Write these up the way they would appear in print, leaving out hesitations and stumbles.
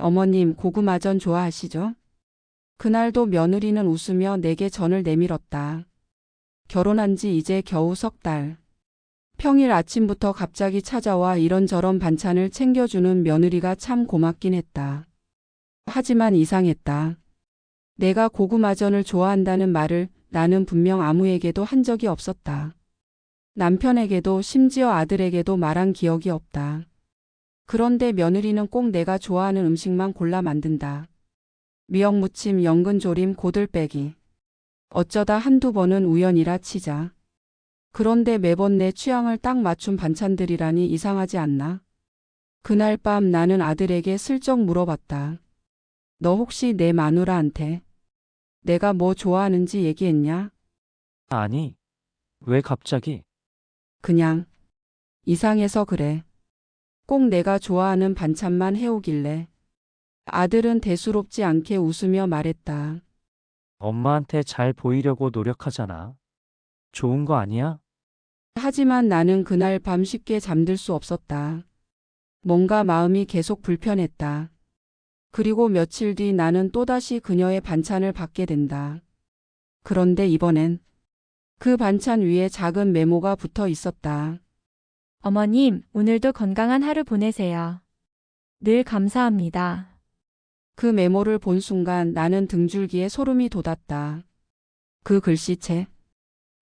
어머님, 고구마전 좋아하시죠? 그날도 며느리는 웃으며 내게 전을 내밀었다. 결혼한 지 이제 겨우 석 달. 평일 아침부터 갑자기 찾아와 이런저런 반찬을 챙겨주는 며느리가 참 고맙긴 했다. 하지만 이상했다. 내가 고구마전을 좋아한다는 말을 나는 분명 아무에게도 한 적이 없었다. 남편에게도 심지어 아들에게도 말한 기억이 없다. 그런데 며느리는 꼭 내가 좋아하는 음식만 골라 만든다. 미역무침, 연근조림, 고들빼기. 어쩌다 한두 번은 우연이라 치자. 그런데 매번 내 취향을 딱 맞춘 반찬들이라니 이상하지 않나? 그날 밤 나는 아들에게 슬쩍 물어봤다. 너 혹시 내 마누라한테 내가 뭐 좋아하는지 얘기했냐? 아니, 왜 갑자기? 그냥 이상해서 그래. 꼭 내가 좋아하는 반찬만 해오길래. 아들은 대수롭지 않게 웃으며 말했다. 엄마한테 잘 보이려고 노력하잖아. 좋은 거 아니야? 하지만 나는 그날 밤 쉽게 잠들 수 없었다. 뭔가 마음이 계속 불편했다. 그리고 며칠 뒤 나는 또다시 그녀의 반찬을 받게 된다. 그런데 이번엔 그 반찬 위에 작은 메모가 붙어 있었다. 어머님, 오늘도 건강한 하루 보내세요. 늘 감사합니다. 그 메모를 본 순간 나는 등줄기에 소름이 돋았다. 그 글씨체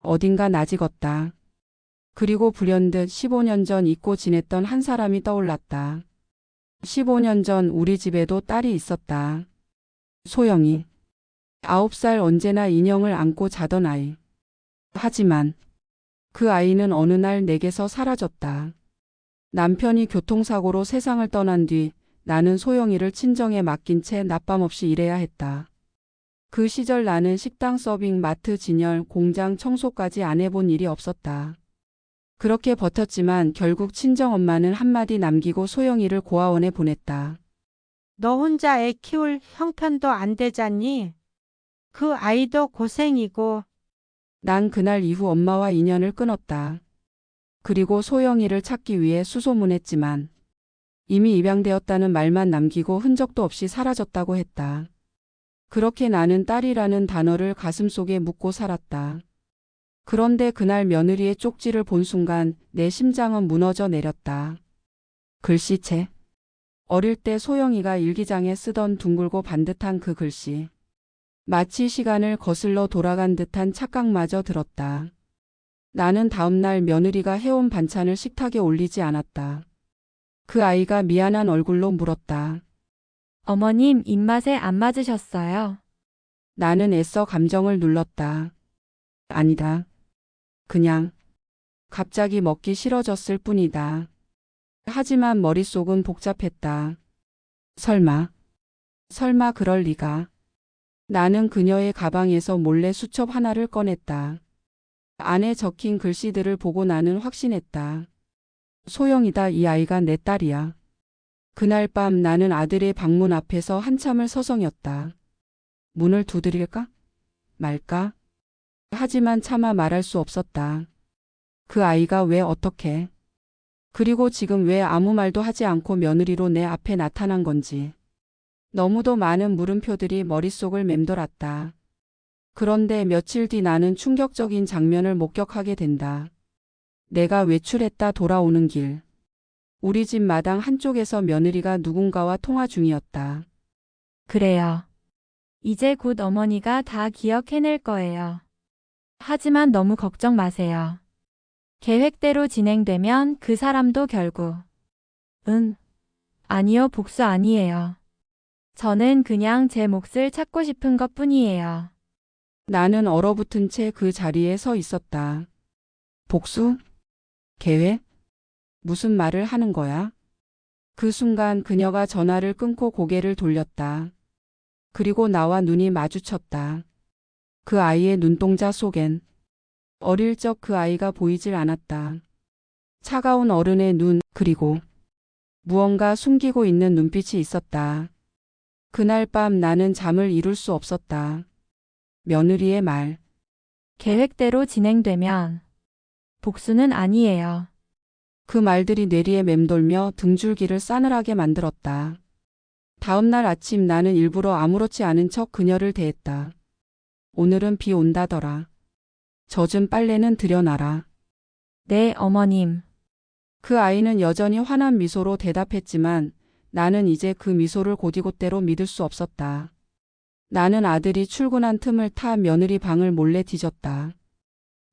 어딘가 낯익었다. 그리고 불현듯 15년 전 잊고 지냈던 한 사람이 떠올랐다. 15년 전 우리 집에도 딸이 있었다. 소영이. 9살 언제나 인형을 안고 자던 아이. 하지만 그 아이는 어느 날 내게서 사라졌다. 남편이 교통사고로 세상을 떠난 뒤 나는 소영이를 친정에 맡긴 채 낮밤 없이 일해야 했다. 그 시절 나는 식당 서빙, 마트 진열, 공장 청소까지 안 해본 일이 없었다. 그렇게 버텼지만 결국 친정엄마는 한마디 남기고 소영이를 고아원에 보냈다. 너 혼자 애 키울 형편도 안 되잖니? 그 아이도 고생이고. 난 그날 이후 엄마와 인연을 끊었다. 그리고 소영이를 찾기 위해 수소문했지만 이미 입양되었다는 말만 남기고 흔적도 없이 사라졌다고 했다. 그렇게 나는 딸이라는 단어를 가슴속에 묻고 살았다. 그런데 그날 며느리의 쪽지를 본 순간 내 심장은 무너져 내렸다. 글씨체. 어릴 때 소영이가 일기장에 쓰던 둥글고 반듯한 그 글씨. 마치 시간을 거슬러 돌아간 듯한 착각마저 들었다. 나는 다음날 며느리가 해온 반찬을 식탁에 올리지 않았다. 그 아이가 미안한 얼굴로 물었다. 어머님, 입맛에 안 맞으셨어요? 나는 애써 감정을 눌렀다. 아니다. 그냥 갑자기 먹기 싫어졌을 뿐이다. 하지만 머릿속은 복잡했다. 설마 그럴 리가. 나는 그녀의 가방에서 몰래 수첩 하나를 꺼냈다. 안에 적힌 글씨들을 보고 나는 확신했다. 소영이다. 이 아이가 내 딸이야. 그날 밤 나는 아들의 방문 앞에서 한참을 서성였다. 문을 두드릴까? 말까? 하지만 차마 말할 수 없었다. 그 아이가 왜 어떻게? 그리고 지금 왜 아무 말도 하지 않고 며느리로 내 앞에 나타난 건지. 너무도 많은 물음표들이 머릿속을 맴돌았다. 그런데 며칠 뒤 나는 충격적인 장면을 목격하게 된다. 내가 외출했다 돌아오는 길. 우리 집 마당 한쪽에서 며느리가 누군가와 통화 중이었다. 그래요. 이제 곧 어머니가 다 기억해낼 거예요. 하지만 너무 걱정 마세요. 계획대로 진행되면 그 사람도 결국 아니요, 복수 아니에요. 저는 그냥 제 몫을 찾고 싶은 것뿐이에요. 나는 얼어붙은 채 그 자리에 서 있었다. 복수? 계획? 무슨 말을 하는 거야? 그 순간 그녀가 전화를 끊고 고개를 돌렸다. 그리고 나와 눈이 마주쳤다. 그 아이의 눈동자 속엔 어릴 적 그 아이가 보이질 않았다. 차가운 어른의 눈, 그리고 무언가 숨기고 있는 눈빛이 있었다. 그날 밤 나는 잠을 이룰 수 없었다. 며느리의 말. 계획대로 진행되면 복수는 아니에요. 그 말들이 뇌리에 맴돌며 등줄기를 싸늘하게 만들었다. 다음 날 아침 나는 일부러 아무렇지 않은 척 그녀를 대했다. 오늘은 비 온다더라. 젖은 빨래는 들여놔라. 네, 어머님. 그 아이는 여전히 환한 미소로 대답했지만 나는 이제 그 미소를 곧이곧대로 믿을 수 없었다. 나는 아들이 출근한 틈을 타 며느리 방을 몰래 뒤졌다.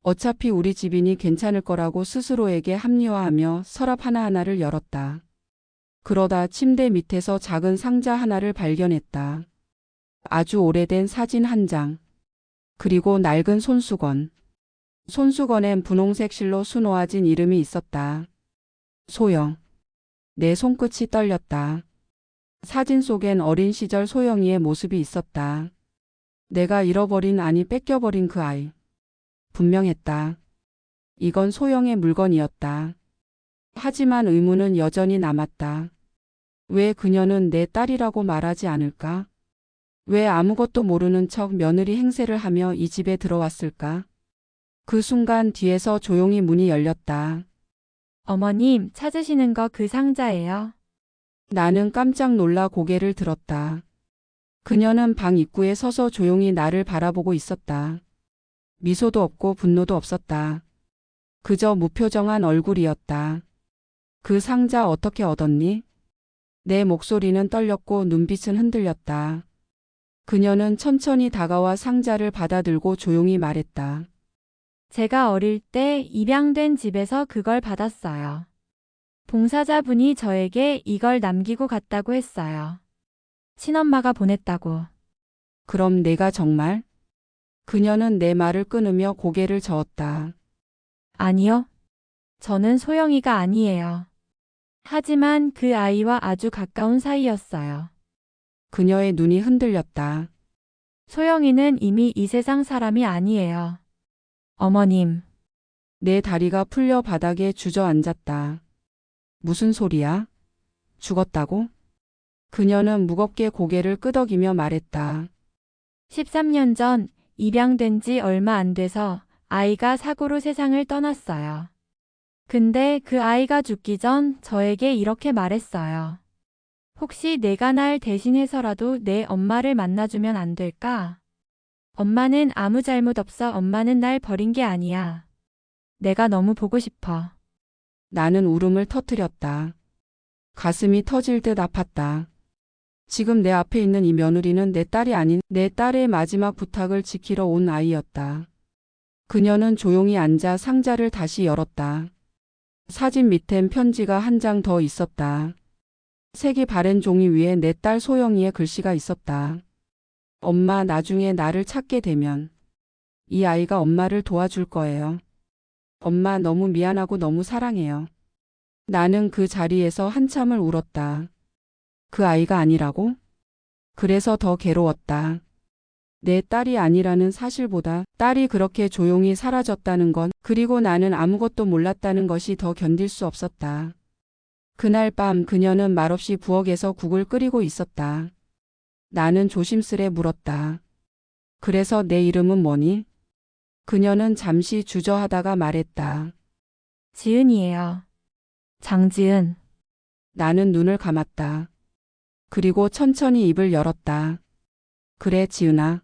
어차피 우리 집이니 괜찮을 거라고 스스로에게 합리화하며 서랍 하나하나를 열었다. 그러다 침대 밑에서 작은 상자 하나를 발견했다. 아주 오래된 사진 한 장. 그리고 낡은 손수건. 손수건엔 분홍색 실로 수놓아진 이름이 있었다. 소영. 내 손끝이 떨렸다. 사진 속엔 어린 시절 소영이의 모습이 있었다. 내가 잃어버린 아니 뺏겨버린 그 아이. 분명했다. 이건 소영의 물건이었다. 하지만 의문은 여전히 남았다. 왜 그녀는 내 딸이라고 말하지 않을까? 왜 아무것도 모르는 척 며느리 행세를 하며 이 집에 들어왔을까? 그 순간 뒤에서 조용히 문이 열렸다. 어머님, 찾으시는 거 그 상자예요. 나는 깜짝 놀라 고개를 들었다. 그녀는 방 입구에 서서 조용히 나를 바라보고 있었다. 미소도 없고 분노도 없었다. 그저 무표정한 얼굴이었다. 그 상자 어떻게 얻었니? 내 목소리는 떨렸고 눈빛은 흔들렸다. 그녀는 천천히 다가와 상자를 받아들고 조용히 말했다. 제가 어릴 때 입양된 집에서 그걸 받았어요. 봉사자분이 저에게 이걸 남기고 갔다고 했어요. 친엄마가 보냈다고. 그럼 내가 정말? 그녀는 내 말을 끊으며 고개를 저었다. 아니요. 저는 소영이가 아니에요. 하지만 그 아이와 아주 가까운 사이였어요. 그녀의 눈이 흔들렸다. 소영이는 이미 이 세상 사람이 아니에요. 어머님, 내 다리가 풀려 바닥에 주저앉았다. 무슨 소리야? 죽었다고? 그녀는 무겁게 고개를 끄덕이며 말했다. 13년 전 입양된 지 얼마 안 돼서 아이가 사고로 세상을 떠났어요. 근데 그 아이가 죽기 전 저에게 이렇게 말했어요. 혹시 내가 날 대신해서라도 내 엄마를 만나주면 안 될까? 엄마는 아무 잘못 없어. 엄마는 날 버린 게 아니야. 내가 너무 보고 싶어. 나는 울음을 터뜨렸다. 가슴이 터질 듯 아팠다. 지금 내 앞에 있는 이 며느리는 내 딸이 아닌 내 딸의 마지막 부탁을 지키러 온 아이였다. 그녀는 조용히 앉아 상자를 다시 열었다. 사진 밑엔 편지가 한 장 더 있었다. 색이 바랜 종이 위에 내 딸 소영이의 글씨가 있었다. 엄마, 나중에 나를 찾게 되면 이 아이가 엄마를 도와줄 거예요. 엄마, 너무 미안하고 너무 사랑해요. 나는 그 자리에서 한참을 울었다. 그 아이가 아니라고? 그래서 더 괴로웠다. 내 딸이 아니라는 사실보다 딸이 그렇게 조용히 사라졌다는 것, 그리고 나는 아무것도 몰랐다는 것이 더 견딜 수 없었다. 그날 밤 그녀는 말없이 부엌에서 국을 끓이고 있었다. 나는 조심스레 물었다. 그래서 내 이름은 뭐니? 그녀는 잠시 주저하다가 말했다. 지은이에요. 장지은. 나는 눈을 감았다. 그리고 천천히 입을 열었다. 그래, 지은아.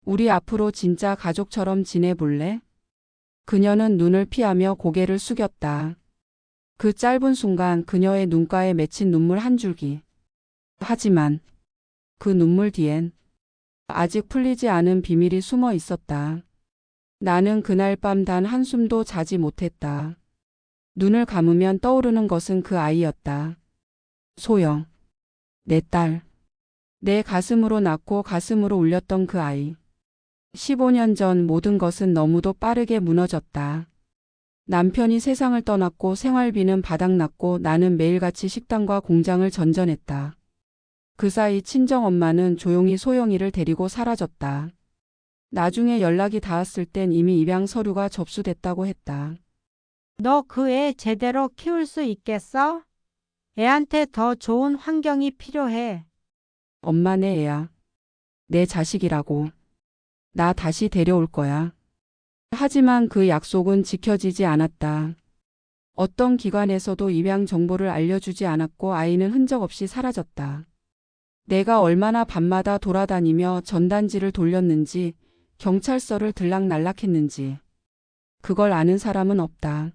우리 앞으로 진짜 가족처럼 지내볼래? 그녀는 눈을 피하며 고개를 숙였다. 그 짧은 순간 그녀의 눈가에 맺힌 눈물 한 줄기. 하지만 그 눈물 뒤엔 아직 풀리지 않은 비밀이 숨어 있었다. 나는 그날 밤 단 한숨도 자지 못했다. 눈을 감으면 떠오르는 것은 그 아이였다. 소영. 내 딸. 내 가슴으로 낳고 가슴으로 울렸던 그 아이. 15년 전 모든 것은 너무도 빠르게 무너졌다. 남편이 세상을 떠났고 생활비는 바닥났고 나는 매일같이 식당과 공장을 전전했다. 그 사이 친정엄마는 조용히 소영이를 데리고 사라졌다. 나중에 연락이 닿았을 땐 이미 입양 서류가 접수됐다고 했다. 너 그 애 제대로 키울 수 있겠어? 애한테 더 좋은 환경이 필요해. 엄마, 내 애야. 내 자식이라고. 나 다시 데려올 거야. 하지만 그 약속은 지켜지지 않았다. 어떤 기관에서도 입양 정보를 알려주지 않았고 아이는 흔적 없이 사라졌다. 내가 얼마나 밤마다 돌아다니며 전단지를 돌렸는지, 경찰서를 들락날락했는지. 그걸 아는 사람은 없다.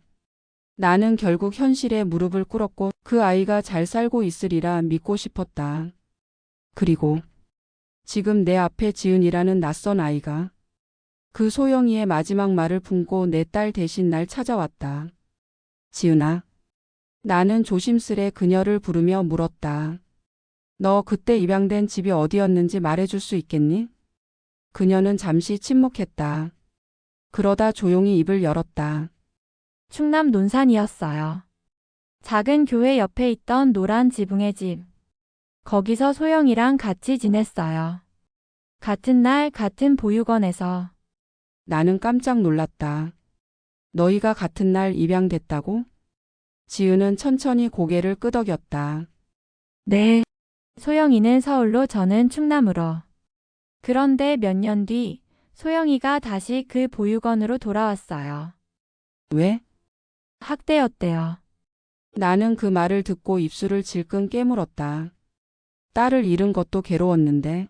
나는 결국 현실에 무릎을 꿇었고 그 아이가 잘 살고 있으리라 믿고 싶었다. 그리고 지금 내 앞에 지은이라는 낯선 아이가 그 소영이의 마지막 말을 품고 내 딸 대신 날 찾아왔다. 지은아. 나는 조심스레 그녀를 부르며 물었다. 너 그때 입양된 집이 어디였는지 말해줄 수 있겠니? 그녀는 잠시 침묵했다. 그러다 조용히 입을 열었다. 충남 논산이었어요. 작은 교회 옆에 있던 노란 지붕의 집. 거기서 소영이랑 같이 지냈어요. 같은 날 같은 보육원에서. 나는 깜짝 놀랐다. 너희가 같은 날 입양됐다고? 지은은 천천히 고개를 끄덕였다. 네. 소영이는 서울로 저는 충남으로. 그런데 몇 년 뒤 소영이가 다시 그 보육원으로 돌아왔어요. 왜? 학대였대요. 나는 그 말을 듣고 입술을 질끈 깨물었다. 딸을 잃은 것도 괴로웠는데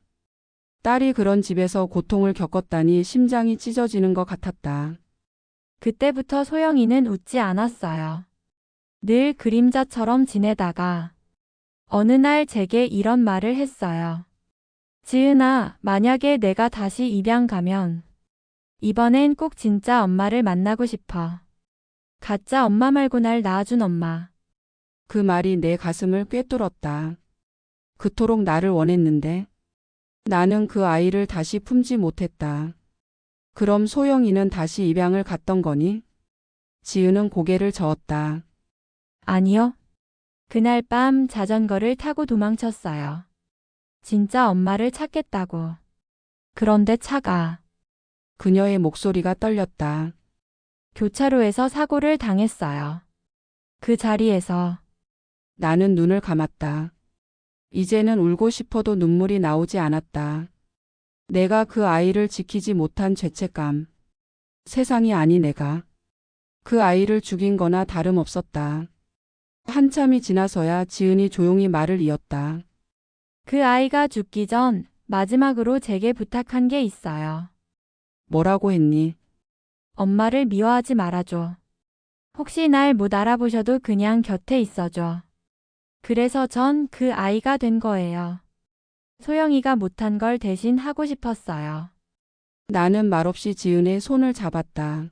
딸이 그런 집에서 고통을 겪었다니 심장이 찢어지는 것 같았다. 그때부터 소영이는 웃지 않았어요. 늘 그림자처럼 지내다가 어느 날 제게 이런 말을 했어요. 지은아, 만약에 내가 다시 입양 가면 이번엔 꼭 진짜 엄마를 만나고 싶어. 가짜 엄마 말고 날 낳아준 엄마. 그 말이 내 가슴을 꿰뚫었다. 그토록 나를 원했는데 나는 그 아이를 다시 품지 못했다. 그럼 소영이는 다시 입양을 갔던 거니? 지은은 고개를 저었다. 아니요. 그날 밤 자전거를 타고 도망쳤어요. 진짜 엄마를 찾겠다고. 그런데 차가 그녀의 목소리가 떨렸다. 교차로에서 사고를 당했어요. 그 자리에서 나는 눈을 감았다. 이제는 울고 싶어도 눈물이 나오지 않았다. 내가 그 아이를 지키지 못한 죄책감. 세상이 아니 내가 그 아이를 죽인 거나 다름없었다. 한참이 지나서야 지은이 조용히 말을 이었다. 그 아이가 죽기 전 마지막으로 제게 부탁한 게 있어요. 뭐라고 했니? 엄마를 미워하지 말아줘. 혹시 날 못 알아보셔도 그냥 곁에 있어줘. 그래서 전 그 아이가 된 거예요. 소영이가 못한 걸 대신 하고 싶었어요. 나는 말없이 지은의 손을 잡았다.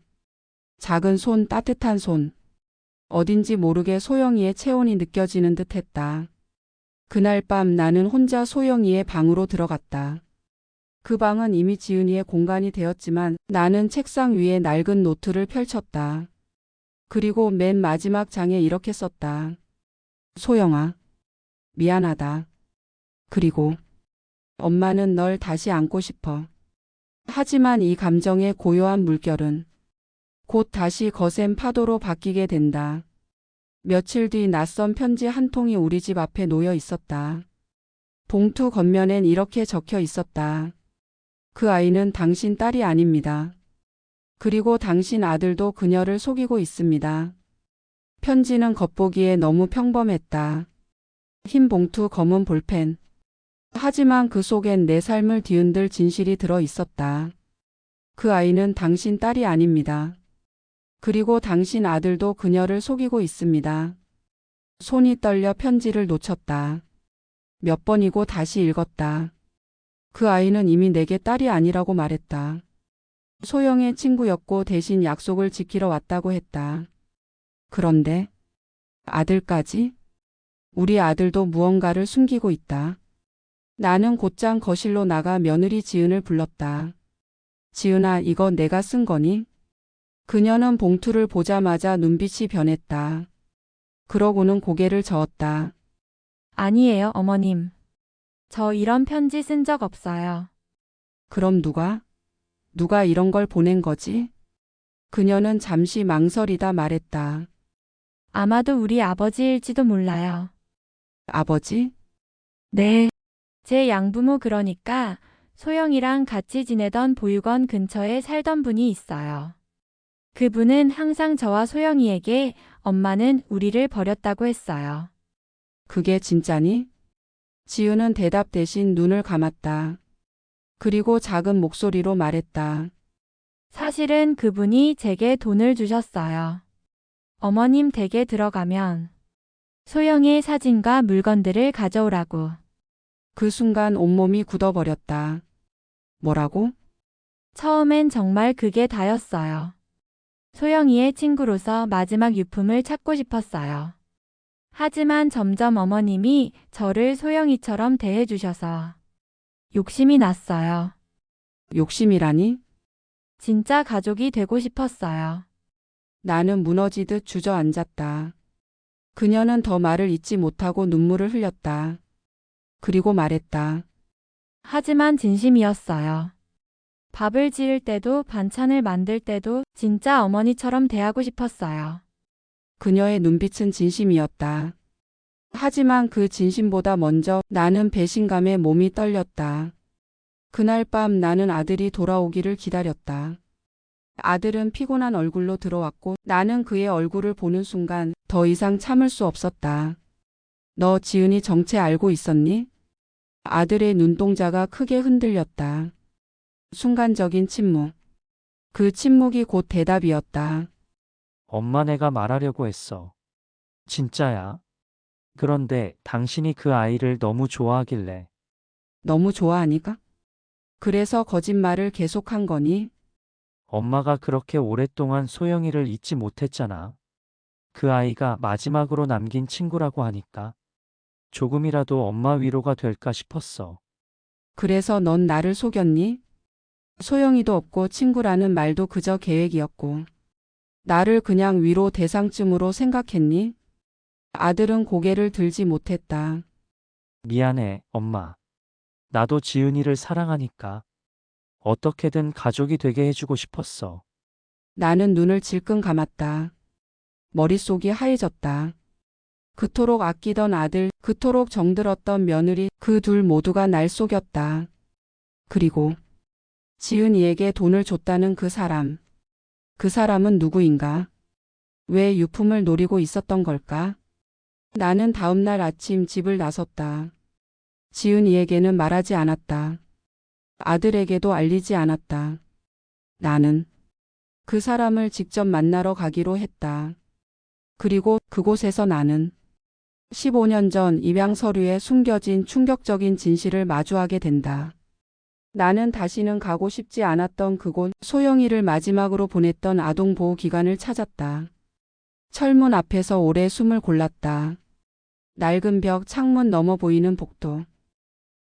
작은 손, 따뜻한 손. 어딘지 모르게 소영이의 체온이 느껴지는 듯 했다. 그날 밤 나는 혼자 소영이의 방으로 들어갔다. 그 방은 이미 지은이의 공간이 되었지만 나는 책상 위에 낡은 노트를 펼쳤다. 그리고 맨 마지막 장에 이렇게 썼다. 소영아, 미안하다. 그리고 엄마는 널 다시 안고 싶어. 하지만 이 감정의 고요한 물결은 곧 다시 거센 파도로 바뀌게 된다. 며칠 뒤 낯선 편지 한 통이 우리 집 앞에 놓여 있었다. 봉투 겉면엔 이렇게 적혀 있었다. 그 아이는 당신 딸이 아닙니다. 그리고 당신 아들도 그녀를 속이고 있습니다. 편지는 겉보기에 너무 평범했다. 흰 봉투, 검은 볼펜. 하지만 그 속엔 내 삶을 뒤흔들 진실이 들어 있었다. 그 아이는 당신 딸이 아닙니다. 그리고 당신 아들도 그녀를 속이고 있습니다. 손이 떨려 편지를 놓쳤다. 몇 번이고 다시 읽었다. 그 아이는 이미 내게 딸이 아니라고 말했다. 소영의 친구였고 대신 약속을 지키러 왔다고 했다. 그런데 아들까지? 우리 아들도 무언가를 숨기고 있다. 나는 곧장 거실로 나가 며느리 지은을 불렀다. 지은아, 이거 내가 쓴 거니? 그녀는 봉투를 보자마자 눈빛이 변했다. 그러고는 고개를 저었다. 아니에요, 어머님. 저 이런 편지 쓴 적 없어요. 그럼 누가 이런 걸 보낸 거지? 그녀는 잠시 망설이다 말했다. 아마도 우리 아버지일지도 몰라요. 아버지? 네. 제 양부모, 그러니까 소영이랑 같이 지내던 보육원 근처에 살던 분이 있어요. 그분은 항상 저와 소영이에게 엄마는 우리를 버렸다고 했어요. 그게 진짜니? 지은은 대답 대신 눈을 감았다. 그리고 작은 목소리로 말했다. 사실은 그분이 제게 돈을 주셨어요. 어머님 댁에 들어가면 소영이의 사진과 물건들을 가져오라고. 그 순간 온몸이 굳어버렸다. 뭐라고? 처음엔 정말 그게 다였어요. 소영이의 친구로서 마지막 유품을 찾고 싶었어요. 하지만 점점 어머님이 저를 소영이처럼 대해주셔서 욕심이 났어요. 욕심이라니? 진짜 가족이 되고 싶었어요. 나는 무너지듯 주저앉았다. 그녀는 더 말을 잇지 못하고 눈물을 흘렸다. 그리고 말했다. 하지만 진심이었어요. 밥을 지을 때도 반찬을 만들 때도 진짜 어머니처럼 대하고 싶었어요. 그녀의 눈빛은 진심이었다. 하지만 그 진심보다 먼저 나는 배신감에 몸이 떨렸다. 그날 밤 나는 아들이 돌아오기를 기다렸다. 아들은 피곤한 얼굴로 들어왔고 나는 그의 얼굴을 보는 순간 더 이상 참을 수 없었다. 너 지은이 정체 알고 있었니? 아들의 눈동자가 크게 흔들렸다. 순간적인 침묵. 그 침묵이 곧 대답이었다. 엄마 내가 말하려고 했어. 진짜야. 그런데 당신이 그 아이를 너무 좋아하길래. 너무 좋아하니까? 그래서 거짓말을 계속한 거니? 엄마가 그렇게 오랫동안 소영이를 잊지 못했잖아. 그 아이가 마지막으로 남긴 친구라고 하니까. 조금이라도 엄마 위로가 될까 싶었어. 그래서 넌 나를 속였니? 소영이도 없고 친구라는 말도 그저 계획이었고. 나를 그냥 위로 대상쯤으로 생각했니? 아들은 고개를 들지 못했다. 미안해, 엄마. 나도 지은이를 사랑하니까. 어떻게든 가족이 되게 해주고 싶었어. 나는 눈을 질끈 감았다. 머릿속이 하얘졌다. 그토록 아끼던 아들, 그토록 정들었던 며느리, 그 둘 모두가 날 속였다. 그리고 지은이에게 돈을 줬다는 그 사람. 그 사람은 누구인가? 왜 유품을 노리고 있었던 걸까? 나는 다음 날 아침 집을 나섰다. 지은이에게는 말하지 않았다. 아들에게도 알리지 않았다. 나는 그 사람을 직접 만나러 가기로 했다. 그리고 그곳에서 나는 15년 전 입양 서류에 숨겨진 충격적인 진실을 마주하게 된다. 나는 다시는 가고 싶지 않았던 그곳, 소영이를 마지막으로 보냈던 아동보호기관을 찾았다. 철문 앞에서 오래 숨을 골랐다. 낡은 벽, 창문 너머 보이는 복도.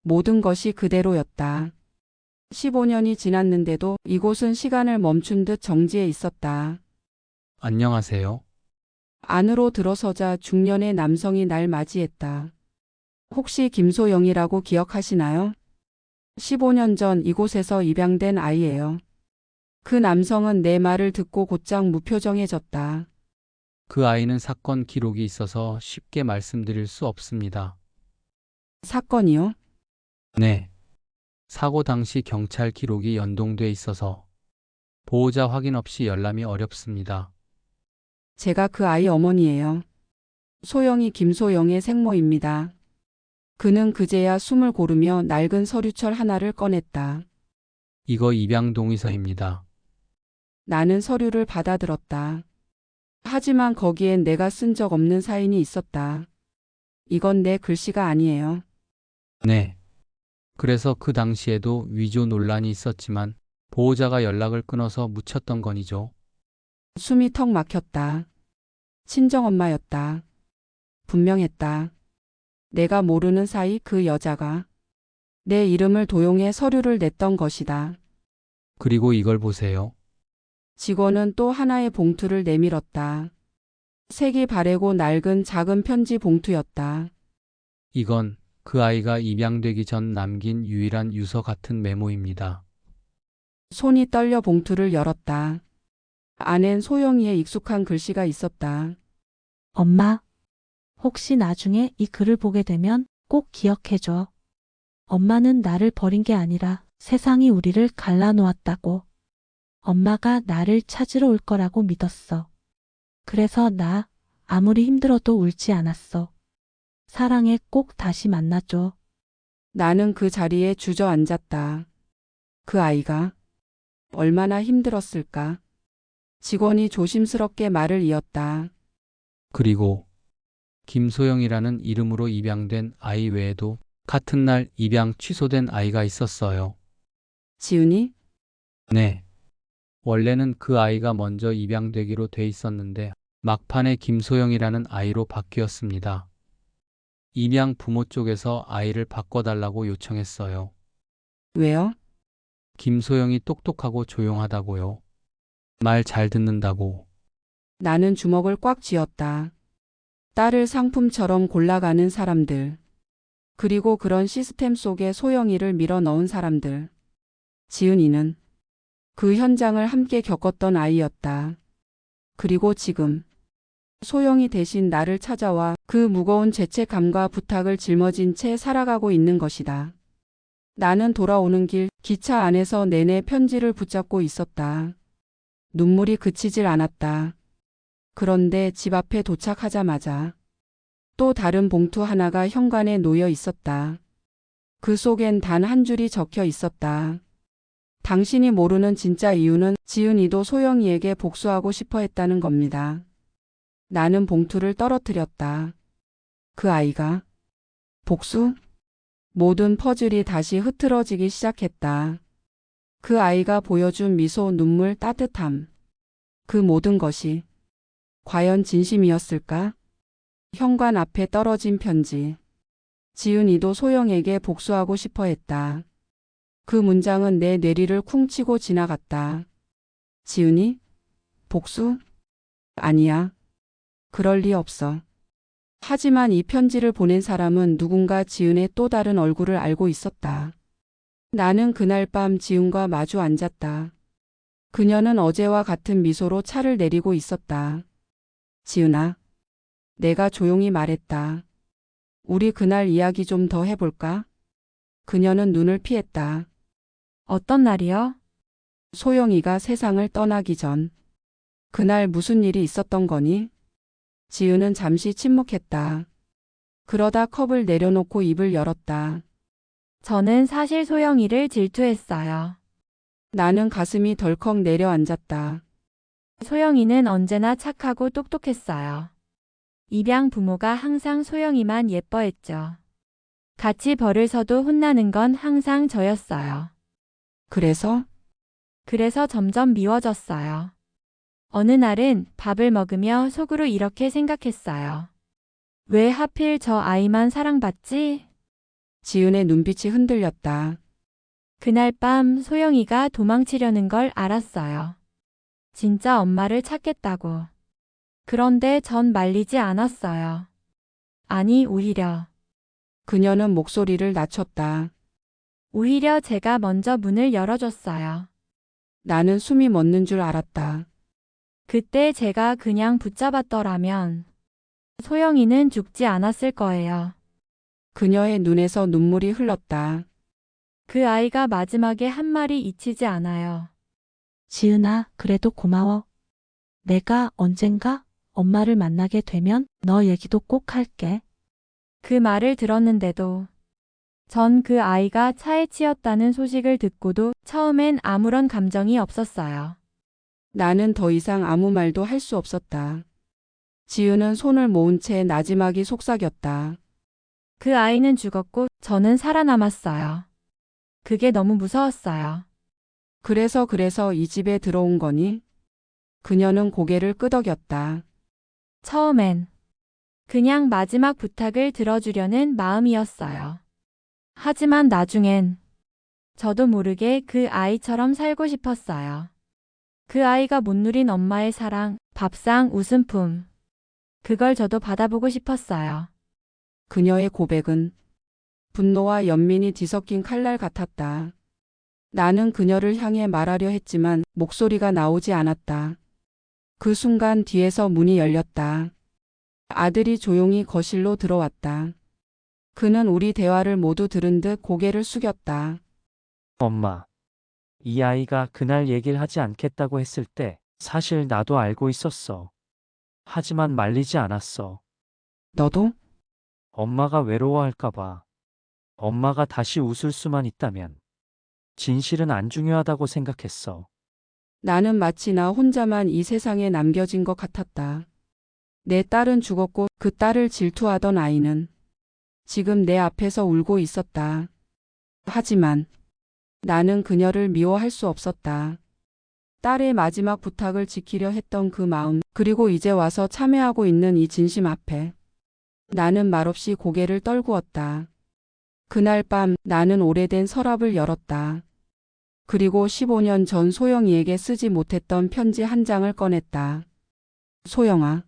모든 것이 그대로였다. 15년이 지났는데도 이곳은 시간을 멈춘 듯 정지해 있었다. 안녕하세요. 안으로 들어서자 중년의 남성이 날 맞이했다. 혹시 김소영이라고 기억하시나요? 15년 전 이곳에서 입양된 아이예요. 그 남성은 내 말을 듣고 곧장 무표정해졌다. 그 아이는 사건 기록이 있어서 쉽게 말씀드릴 수 없습니다. 사건이요? 네. 사고 당시 경찰 기록이 연동돼 있어서 보호자 확인 없이 열람이 어렵습니다. 제가 그 아이 어머니예요. 소영이 김소영의 생모입니다. 그는 그제야 숨을 고르며 낡은 서류철 하나를 꺼냈다. 이거 입양 동의서입니다. 나는 서류를 받아들었다. 하지만 거기엔 내가 쓴 적 없는 사인이 있었다. 이건 내 글씨가 아니에요. 네. 그래서 그 당시에도 위조 논란이 있었지만 보호자가 연락을 끊어서 묻혔던 건이죠. 숨이 턱 막혔다. 친정엄마였다. 분명했다. 내가 모르는 사이 그 여자가 내 이름을 도용해 서류를 냈던 것이다. 그리고 이걸 보세요. 직원은 또 하나의 봉투를 내밀었다. 색이 바래고 낡은 작은 편지 봉투였다. 이건 그 아이가 입양되기 전 남긴 유일한 유서 같은 메모입니다. 손이 떨려 봉투를 열었다. 안엔 소영이의 익숙한 글씨가 있었다. 엄마, 혹시 나중에 이 글을 보게 되면 꼭 기억해줘. 엄마는 나를 버린 게 아니라 세상이 우리를 갈라놓았다고. 엄마가 나를 찾으러 올 거라고 믿었어. 그래서 나 아무리 힘들어도 울지 않았어. 사랑해, 꼭 다시 만나줘. 나는 그 자리에 주저앉았다. 그 아이가 얼마나 힘들었을까? 직원이 조심스럽게 말을 이었다. 그리고 김소영이라는 이름으로 입양된 아이 외에도 같은 날 입양 취소된 아이가 있었어요. 지은이? 네. 원래는 그 아이가 먼저 입양되기로 돼 있었는데 막판에 김소영이라는 아이로 바뀌었습니다. 입양 부모 쪽에서 아이를 바꿔달라고 요청했어요. 왜요? 김소영이 똑똑하고 조용하다고요. 말 잘 듣는다고. 나는 주먹을 꽉 쥐었다. 딸을 상품처럼 골라가는 사람들. 그리고 그런 시스템 속에 소영이를 밀어 넣은 사람들. 지은이는 그 현장을 함께 겪었던 아이였다. 그리고 지금 소영이 대신 나를 찾아와 그 무거운 죄책감과 부탁을 짊어진 채 살아가고 있는 것이다. 나는 돌아오는 길 기차 안에서 내내 편지를 붙잡고 있었다. 눈물이 그치질 않았다. 그런데 집 앞에 도착하자마자 또 다른 봉투 하나가 현관에 놓여 있었다. 그 속엔 단 한 줄이 적혀 있었다. 당신이 모르는 진짜 이유는 지은이도 소영이에게 복수하고 싶어 했다는 겁니다. 나는 봉투를 떨어뜨렸다. 그 아이가 복수? 모든 퍼즐이 다시 흐트러지기 시작했다. 그 아이가 보여준 미소, 눈물, 따뜻함. 그 모든 것이 과연 진심이었을까? 현관 앞에 떨어진 편지. 지은이도 소영에게 복수하고 싶어 했다. 그 문장은 내 뇌리를 쿵치고 지나갔다. 지은이? 복수? 아니야. 그럴 리 없어. 하지만 이 편지를 보낸 사람은 누군가 지은의 또 다른 얼굴을 알고 있었다. 나는 그날 밤 지은과 마주 앉았다. 그녀는 어제와 같은 미소로 차를 내리고 있었다. 지은아, 내가 조용히 말했다. 우리 그날 이야기 좀 더 해볼까? 그녀는 눈을 피했다. 어떤 날이요? 소영이가 세상을 떠나기 전. 그날 무슨 일이 있었던 거니? 지은은 잠시 침묵했다. 그러다 컵을 내려놓고 입을 열었다. 저는 사실 소영이를 질투했어요. 나는 가슴이 덜컥 내려앉았다. 소영이는 언제나 착하고 똑똑했어요. 입양 부모가 항상 소영이만 예뻐했죠. 같이 벌을 서도 혼나는 건 항상 저였어요. 그래서 점점 미워졌어요. 어느 날은 밥을 먹으며 속으로 이렇게 생각했어요. 왜 하필 저 아이만 사랑받지? 지은의 눈빛이 흔들렸다. 그날 밤 소영이가 도망치려는 걸 알았어요. 진짜 엄마를 찾겠다고. 그런데 전 말리지 않았어요. 아니, 오히려. 그녀는 목소리를 낮췄다. 오히려 제가 먼저 문을 열어줬어요. 나는 숨이 멎는 줄 알았다. 그때 제가 그냥 붙잡았더라면 소영이는 죽지 않았을 거예요. 그녀의 눈에서 눈물이 흘렀다. 그 아이가 마지막에 한 말이 잊히지 않아요. 지은아, 그래도 고마워. 내가 언젠가 엄마를 만나게 되면 너 얘기도 꼭 할게. 그 말을 들었는데도 전 그 아이가 차에 치였다는 소식을 듣고도 처음엔 아무런 감정이 없었어요. 나는 더 이상 아무 말도 할 수 없었다. 지은은 손을 모은 채 나지막이 속삭였다. 그 아이는 죽었고 저는 살아남았어요. 그게 너무 무서웠어요. 그래서 이 집에 들어온 거니? 그녀는 고개를 끄덕였다. 처음엔 그냥 마지막 부탁을 들어주려는 마음이었어요. 하지만 나중엔 저도 모르게 그 아이처럼 살고 싶었어요. 그 아이가 못 누린 엄마의 사랑, 밥상, 웃음품. 그걸 저도 받아보고 싶었어요. 그녀의 고백은 분노와 연민이 뒤섞인 칼날 같았다. 나는 그녀를 향해 말하려 했지만 목소리가 나오지 않았다. 그 순간 뒤에서 문이 열렸다. 아들이 조용히 거실로 들어왔다. 그는 우리 대화를 모두 들은 듯 고개를 숙였다. 엄마, 이 아이가 그날 얘기를 하지 않겠다고 했을 때 사실 나도 알고 있었어. 하지만 말리지 않았어. 너도? 엄마가 외로워할까 봐. 엄마가 다시 웃을 수만 있다면 진실은 안 중요하다고 생각했어. 나는 마치 나 혼자만 이 세상에 남겨진 것 같았다. 내 딸은 죽었고 그 딸을 질투하던 아이는 지금 내 앞에서 울고 있었다. 하지만 나는 그녀를 미워할 수 없었다. 딸의 마지막 부탁을 지키려 했던 그 마음, 그리고 이제 와서 참회하고 있는 이 진심 앞에 나는 말없이 고개를 떨구었다. 그날 밤 나는 오래된 서랍을 열었다. 그리고 15년 전 소영이에게 쓰지 못했던 편지 한 장을 꺼냈다. 소영아,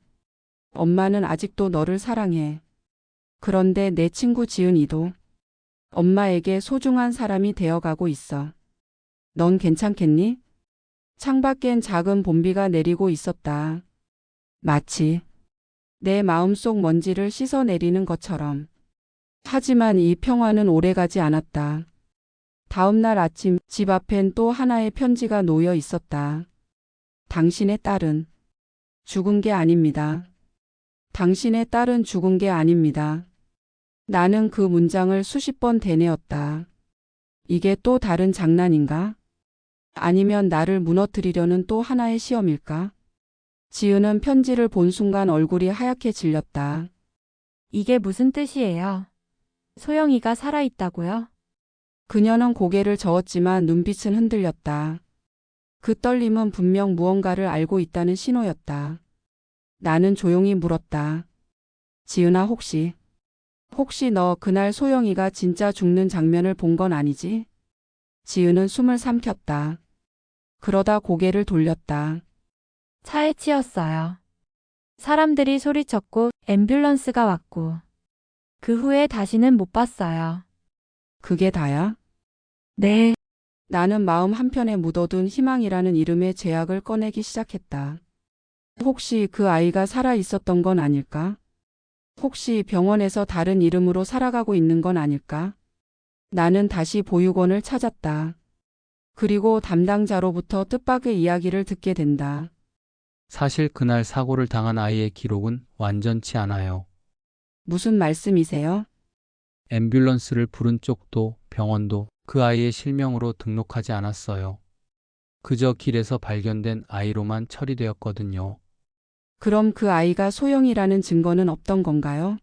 엄마는 아직도 너를 사랑해. 그런데 내 친구 지은이도 엄마에게 소중한 사람이 되어가고 있어. 넌 괜찮겠니? 창밖엔 작은 봄비가 내리고 있었다. 마치 내 마음속 먼지를 씻어내리는 것처럼. 하지만 이 평화는 오래가지 않았다. 다음 날 아침 집 앞엔 또 하나의 편지가 놓여 있었다. 당신의 딸은 죽은 게 아닙니다. 당신의 딸은 죽은 게 아닙니다. 나는 그 문장을 수십 번 되뇌었다. 이게 또 다른 장난인가? 아니면 나를 무너뜨리려는 또 하나의 시험일까? 지은은 편지를 본 순간 얼굴이 하얗게 질렸다. 이게 무슨 뜻이에요? 소영이가 살아있다고요? 그녀는 고개를 저었지만 눈빛은 흔들렸다. 그 떨림은 분명 무언가를 알고 있다는 신호였다. 나는 조용히 물었다. 지은아, 혹시 너 그날 소영이가 진짜 죽는 장면을 본 건 아니지? 지은은 숨을 삼켰다. 그러다 고개를 돌렸다. 차에 치였어요. 사람들이 소리쳤고 앰뷸런스가 왔고 그 후에 다시는 못 봤어요. 그게 다야? 네, 나는 마음 한편에 묻어둔 희망이라는 이름의 제약을 꺼내기 시작했다. 혹시 그 아이가 살아 있었던 건 아닐까? 혹시 병원에서 다른 이름으로 살아가고 있는 건 아닐까? 나는 다시 보육원을 찾았다. 그리고 담당자로부터 뜻밖의 이야기를 듣게 된다. 사실 그날 사고를 당한 아이의 기록은 완전치 않아요. 무슨 말씀이세요? 앰뷸런스를 부른 쪽도 병원도 그 아이의 실명으로 등록하지 않았어요. 그저 길에서 발견된 아이로만 처리되었거든요. 그럼 그 아이가 소영이라는 증거는 없던 건가요?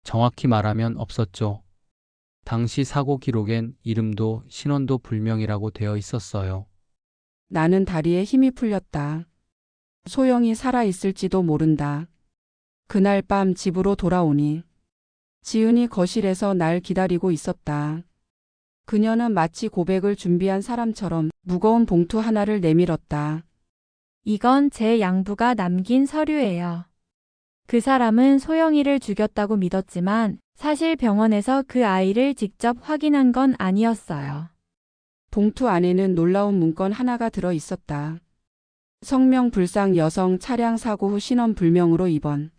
정확히 말하면 없었죠. 당시 사고 기록엔 이름도 신원도 불명이라고 되어 있었어요. 나는 다리에 힘이 풀렸다. 소영이 살아있을지도 모른다. 그날 밤 집으로 돌아오니 지은이 거실에서 날 기다리고 있었다. 그녀는 마치 고백을 준비한 사람처럼 무거운 봉투 하나를 내밀었다. 이건 제 양부가 남긴 서류예요. 그 사람은 소영이를 죽였다고 믿었지만 사실 병원에서 그 아이를 직접 확인한 건 아니었어요. 봉투 안에는 놀라운 문건 하나가 들어 있었다. 성명 불상 여성 차량 사고 후 신원 불명으로 입원.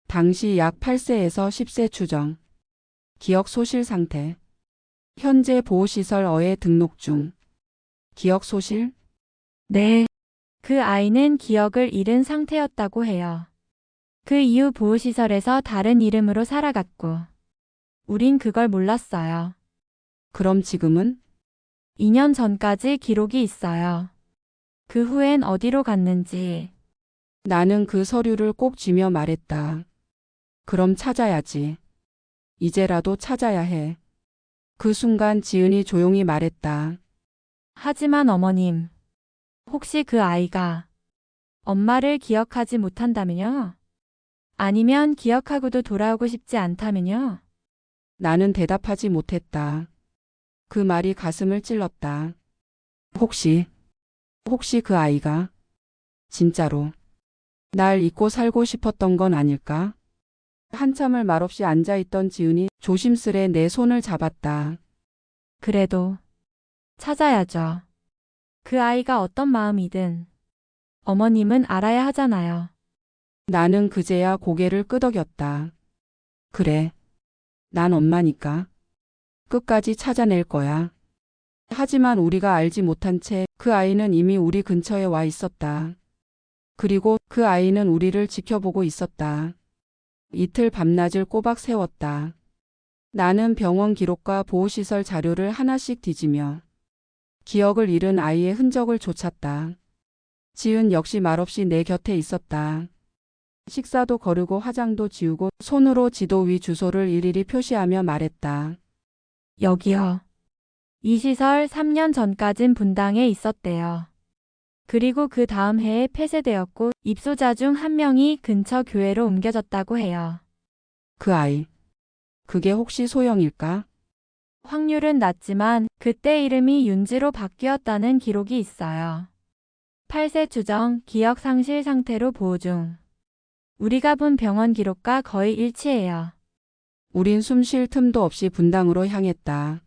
당시 약 8세에서 10세 추정. 기억 소실 상태. 현재 보호시설 어에 등록 중. 기억 소실? 네. 그 아이는 기억을 잃은 상태였다고 해요. 그 이후 보호시설에서 다른 이름으로 살아갔고, 우린 그걸 몰랐어요. 그럼 지금은? 2년 전까지 기록이 있어요. 그 후엔 어디로 갔는지. 나는 그 서류를 꼭 쥐며 말했다. 그럼 찾아야지. 이제라도 찾아야 해. 그 순간 지은이 조용히 말했다. 하지만 어머님, 혹시 그 아이가 엄마를 기억하지 못한다면요? 아니면 기억하고도 돌아오고 싶지 않다면요? 나는 대답하지 못했다. 그 말이 가슴을 찔렀다. 혹시 그 아이가 진짜로 날 잊고 살고 싶었던 건 아닐까? 한참을 말없이 앉아있던 지은이 조심스레 내 손을 잡았다. 그래도 찾아야죠. 그 아이가 어떤 마음이든 어머님은 알아야 하잖아요. 나는 그제야 고개를 끄덕였다. 그래. 난 엄마니까. 끝까지 찾아낼 거야. 하지만 우리가 알지 못한 채 그 아이는 이미 우리 근처에 와 있었다. 그리고 그 아이는 우리를 지켜보고 있었다. 이틀 밤낮을 꼬박 세웠다. 나는 병원 기록과 보호시설 자료를 하나씩 뒤지며 기억을 잃은 아이의 흔적을 쫓았다. 지은 역시 말없이 내 곁에 있었다. 식사도 거르고 화장도 지우고 손으로 지도 위 주소를 일일이 표시하며 말했다. 여기요. 이 시설 3년 전까진 분당에 있었대요. 그리고 그 다음 해에 폐쇄되었고 입소자 중 한 명이 근처 교회로 옮겨졌다고 해요. 그 아이. 그게 혹시 소영일까? 확률은 낮지만 그때 이름이 윤지로 바뀌었다는 기록이 있어요. 8세 추정, 기억 상실 상태로 보호 중. 우리가 본 병원 기록과 거의 일치해요. 우린 숨 쉴 틈도 없이 분당으로 향했다.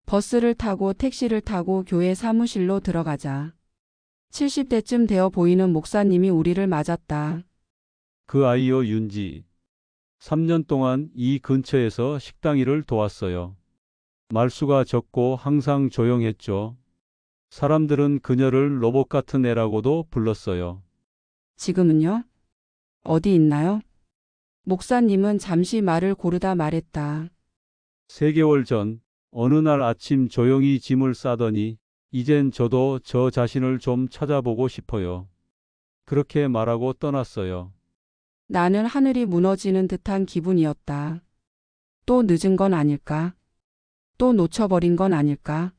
버스를 타고 택시를 타고 교회 사무실로 들어가자. 70대쯤 되어 보이는 목사님이 우리를 맞았다. 그 아이요 윤지. 3년 동안 이 근처에서 식당 일을 도왔어요. 말수가 적고 항상 조용했죠. 사람들은 그녀를 로봇 같은 애라고도 불렀어요. 지금은요? 어디 있나요? 목사님은 잠시 말을 고르다 말했다. 3개월 전 어느 날 아침 조용히 짐을 싸더니 이젠 저도 저 자신을 좀 찾아보고 싶어요. 그렇게 말하고 떠났어요. 나는 하늘이 무너지는 듯한 기분이었다. 또 늦은 건 아닐까? 또 놓쳐버린 건 아닐까?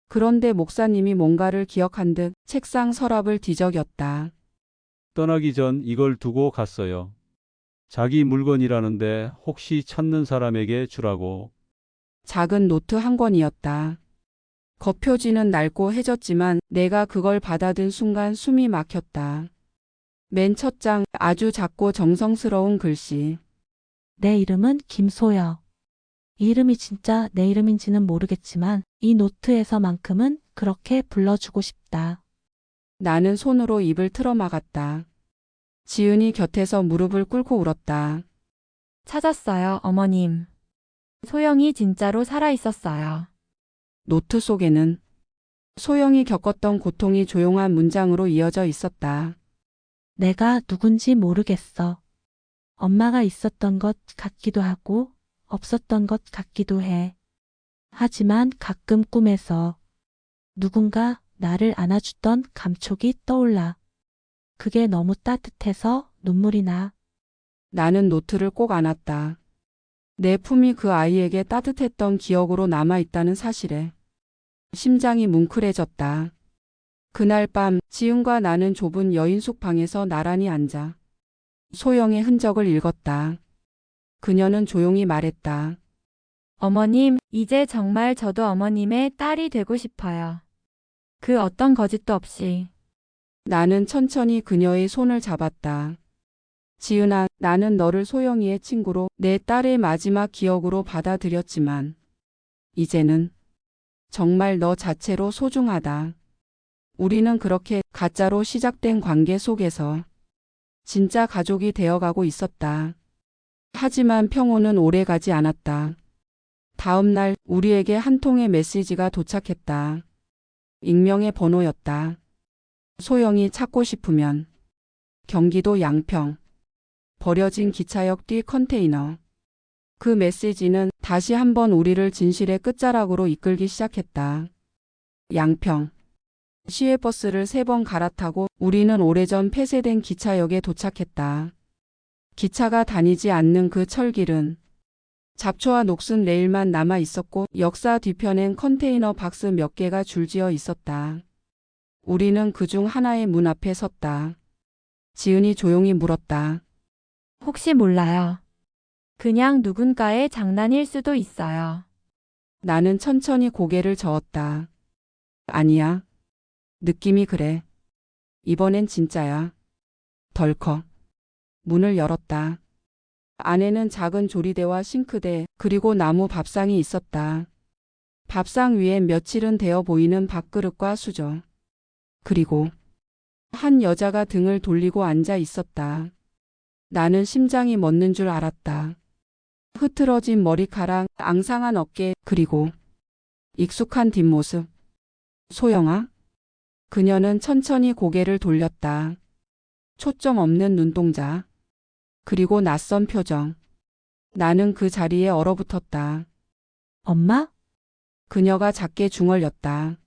그런데 목사님이 뭔가를 기억한 듯 책상 서랍을 뒤적였다. 떠나기 전 이걸 두고 갔어요. 자기 물건이라는데 혹시 찾는 사람에게 주라고. 작은 노트 한 권이었다. 겉표지는 낡고 해졌지만 내가 그걸 받아든 순간 숨이 막혔다. 맨 첫 장 아주 작고 정성스러운 글씨. 내 이름은 김소영. 이 이름이 진짜 내 이름인지는 모르겠지만 이 노트에서만큼은 그렇게 불러주고 싶다. 나는 손으로 입을 틀어막았다. 지은이 곁에서 무릎을 꿇고 울었다. 찾았어요, 어머님. 소영이 진짜로 살아있었어요. 노트 속에는 소영이 겪었던 고통이 조용한 문장으로 이어져 있었다. 내가 누군지 모르겠어. 엄마가 있었던 것 같기도 하고 없었던 것 같기도 해. 하지만 가끔 꿈에서 누군가 나를 안아주던 감촉이 떠올라. 그게 너무 따뜻해서 눈물이 나. 나는 노트를 꼭 안았다. 내 품이 그 아이에게 따뜻했던 기억으로 남아있다는 사실에 심장이 뭉클해졌다. 그날 밤 지은과 나는 좁은 여인숙 방에서 나란히 앉아 소영의 흔적을 읽었다. 그녀는 조용히 말했다. 어머님, 이제 정말 저도 어머님의 딸이 되고 싶어요. 그 어떤 거짓도 없이. 나는 천천히 그녀의 손을 잡았다. 지은아, 나는 너를 소영이의 친구로 내 딸의 마지막 기억으로 받아들였지만 이제는 정말 너 자체로 소중하다. 우리는 그렇게 가짜로 시작된 관계 속에서 진짜 가족이 되어가고 있었다. 하지만 평온은 오래가지 않았다. 다음 날 우리에게 한 통의 메시지가 도착했다. 익명의 번호였다. 소영이 찾고 싶으면 경기도 양평 버려진 기차역 뒤 컨테이너. 그 메시지는 다시 한번 우리를 진실의 끝자락으로 이끌기 시작했다. 양평. 시외버스를 3번 갈아타고 우리는 오래전 폐쇄된 기차역에 도착했다. 기차가 다니지 않는 그 철길은 잡초와 녹슨 레일만 남아 있었고 역사 뒤편엔 컨테이너 박스 몇 개가 줄지어 있었다. 우리는 그중 하나의 문 앞에 섰다. 지은이 조용히 물었다. 혹시 몰라요. 그냥 누군가의 장난일 수도 있어요. 나는 천천히 고개를 저었다. 아니야. 느낌이 그래. 이번엔 진짜야. 덜컥. 문을 열었다. 안에는 작은 조리대와 싱크대 그리고 나무 밥상이 있었다. 밥상 위엔 며칠은 되어 보이는 밥그릇과 수저. 그리고 한 여자가 등을 돌리고 앉아 있었다. 나는 심장이 멎는 줄 알았다. 흐트러진 머리카락, 앙상한 어깨, 그리고 익숙한 뒷모습. 소영아? 그녀는 천천히 고개를 돌렸다. 초점 없는 눈동자. 그리고 낯선 표정. 나는 그 자리에 얼어붙었다. 엄마? 그녀가 작게 중얼렸다.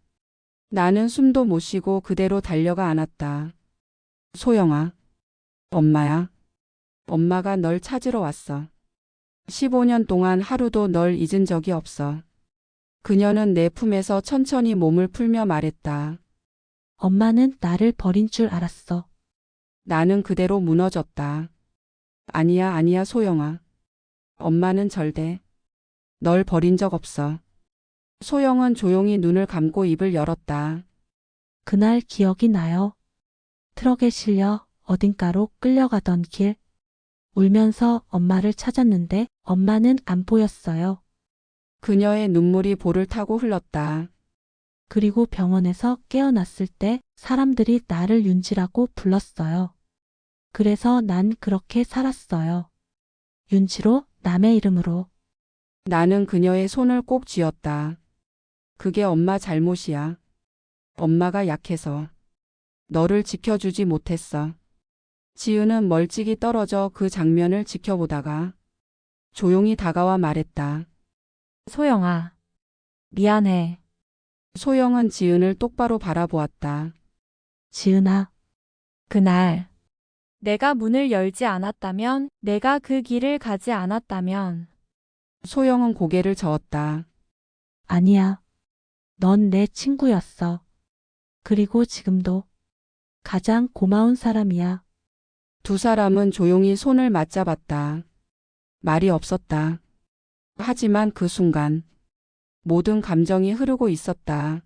나는 숨도 못 쉬고 그대로 달려가 안았다. 소영아, 엄마야. 엄마가 널 찾으러 왔어. 15년 동안 하루도 널 잊은 적이 없어. 그녀는 내 품에서 천천히 몸을 풀며 말했다. 엄마는 나를 버린 줄 알았어. 나는 그대로 무너졌다. 아니야, 아니야, 소영아. 엄마는 절대 널 버린 적 없어. 소영은 조용히 눈을 감고 입을 열었다. 그날 기억이 나요. 트럭에 실려 어딘가로 끌려가던 길. 울면서 엄마를 찾았는데 엄마는 안 보였어요. 그녀의 눈물이 볼을 타고 흘렀다. 그리고 병원에서 깨어났을 때 사람들이 나를 윤지라고 불렀어요. 그래서 난 그렇게 살았어요. 윤지로, 남의 이름으로. 나는 그녀의 손을 꼭 쥐었다. 그게 엄마 잘못이야. 엄마가 약해서 너를 지켜주지 못했어. 지은은 멀찍이 떨어져 그 장면을 지켜보다가 조용히 다가와 말했다. 소영아, 미안해. 소영은 지은을 똑바로 바라보았다. 지은아, 그날 내가 문을 열지 않았다면, 내가 그 길을 가지 않았다면 소영은 고개를 저었다. 아니야. 넌 내 친구였어. 그리고 지금도 가장 고마운 사람이야. 두 사람은 조용히 손을 맞잡았다. 말이 없었다. 하지만 그 순간 모든 감정이 흐르고 있었다.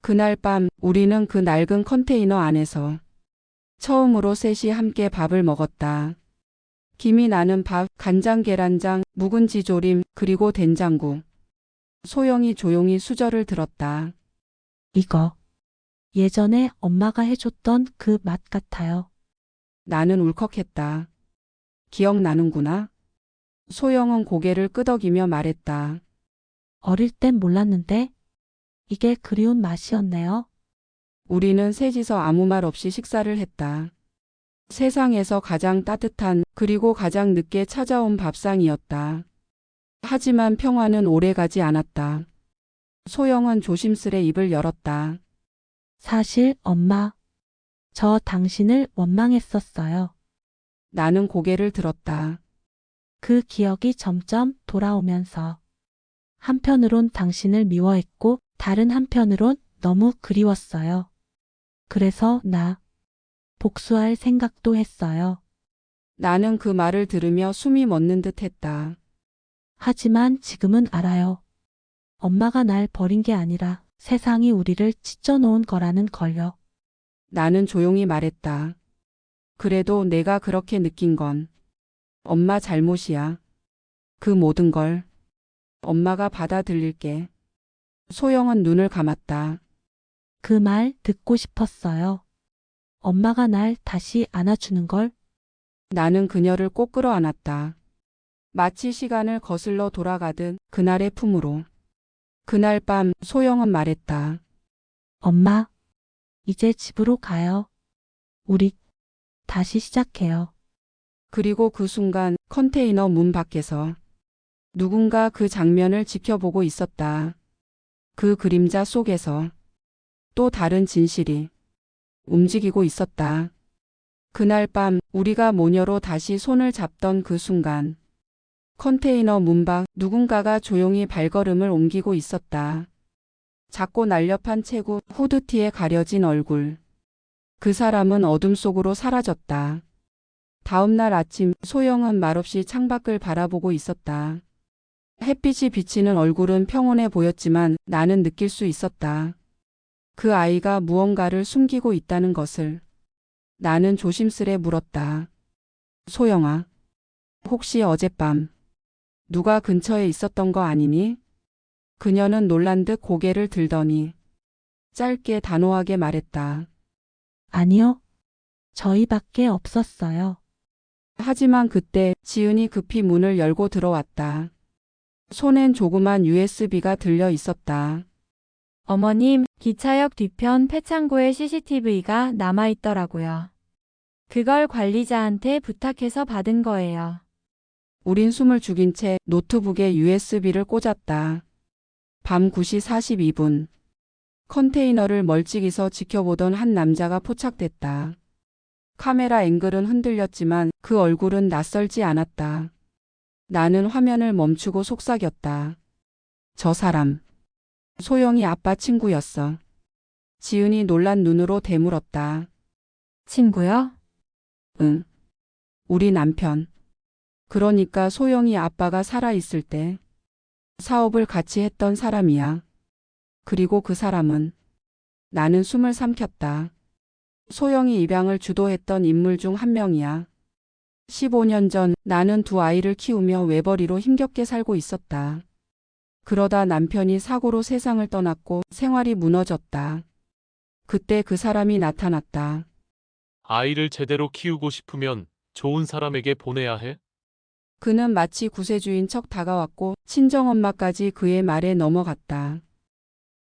그날 밤 우리는 그 낡은 컨테이너 안에서 처음으로 셋이 함께 밥을 먹었다. 김이 나는 밥, 간장 계란장, 묵은지 조림, 그리고 된장국. 소영이 조용히 수저를 들었다. 이거 예전에 엄마가 해줬던 그 맛 같아요. 나는 울컥했다. 기억나는구나. 소영은 고개를 끄덕이며 말했다. 어릴 땐 몰랐는데 이게 그리운 맛이었네요. 우리는 셋이서 아무 말 없이 식사를 했다. 세상에서 가장 따뜻한 그리고 가장 늦게 찾아온 밥상이었다. 하지만 평화는 오래가지 않았다. 소영은 조심스레 입을 열었다. 사실 엄마, 저 당신을 원망했었어요. 나는 고개를 들었다. 그 기억이 점점 돌아오면서 한편으론 당신을 미워했고 다른 한편으론 너무 그리웠어요. 그래서 나 복수할 생각도 했어요. 나는 그 말을 들으며 숨이 멎는 듯 했다. 하지만 지금은 알아요. 엄마가 날 버린 게 아니라 세상이 우리를 찢어놓은 거라는 걸요. 나는 조용히 말했다. 그래도 내가 그렇게 느낀 건 엄마 잘못이야. 그 모든 걸 엄마가 받아들일게. 소영은 눈을 감았다. 그 말 듣고 싶었어요. 엄마가 날 다시 안아주는 걸. 나는 그녀를 꼭 끌어안았다. 마치 시간을 거슬러 돌아가듯 그날의 품으로. 그날 밤 소영은 말했다. 엄마, 이제 집으로 가요. 우리 다시 시작해요. 그리고 그 순간 컨테이너 문 밖에서 누군가 그 장면을 지켜보고 있었다. 그 그림자 속에서 또 다른 진실이 움직이고 있었다. 그날 밤 우리가 모녀로 다시 손을 잡던 그 순간 컨테이너 문 밖 누군가가 조용히 발걸음을 옮기고 있었다. 작고 날렵한 체구, 후드티에 가려진 얼굴. 그 사람은 어둠 속으로 사라졌다. 다음 날 아침 소영은 말없이 창밖을 바라보고 있었다. 햇빛이 비치는 얼굴은 평온해 보였지만 나는 느낄 수 있었다. 그 아이가 무언가를 숨기고 있다는 것을. 나는 조심스레 물었다. 소영아, 혹시 어젯밤 누가 근처에 있었던 거 아니니? 그녀는 놀란 듯 고개를 들더니 짧게 단호하게 말했다. 아니요. 저희밖에 없었어요. 하지만 그때 지은이 급히 문을 열고 들어왔다. 손엔 조그만 USB가 들려 있었다. 어머님, 기차역 뒤편 폐창고에 CCTV가 남아있더라고요. 그걸 관리자한테 부탁해서 받은 거예요. 우린 숨을 죽인 채 노트북에 USB를 꽂았다. 밤 9시 42분. 컨테이너를 멀찍이서 지켜보던 한 남자가 포착됐다. 카메라 앵글은 흔들렸지만 그 얼굴은 낯설지 않았다. 나는 화면을 멈추고 속삭였다. 저 사람. 소영이 아빠 친구였어. 지은이 놀란 눈으로 되물었다. 친구요? 응. 우리 남편. 그러니까 소영이 아빠가 살아있을 때 사업을 같이 했던 사람이야. 그리고 그 사람은 나는 숨을 삼켰다. 소영이 입양을 주도했던 인물 중 한 명이야. 15년 전 나는 두 아이를 키우며 외벌이로 힘겹게 살고 있었다. 그러다 남편이 사고로 세상을 떠났고 생활이 무너졌다. 그때 그 사람이 나타났다. 아이를 제대로 키우고 싶으면 좋은 사람에게 보내야 해. 그는 마치 구세주인 척 다가왔고 친정엄마까지 그의 말에 넘어갔다.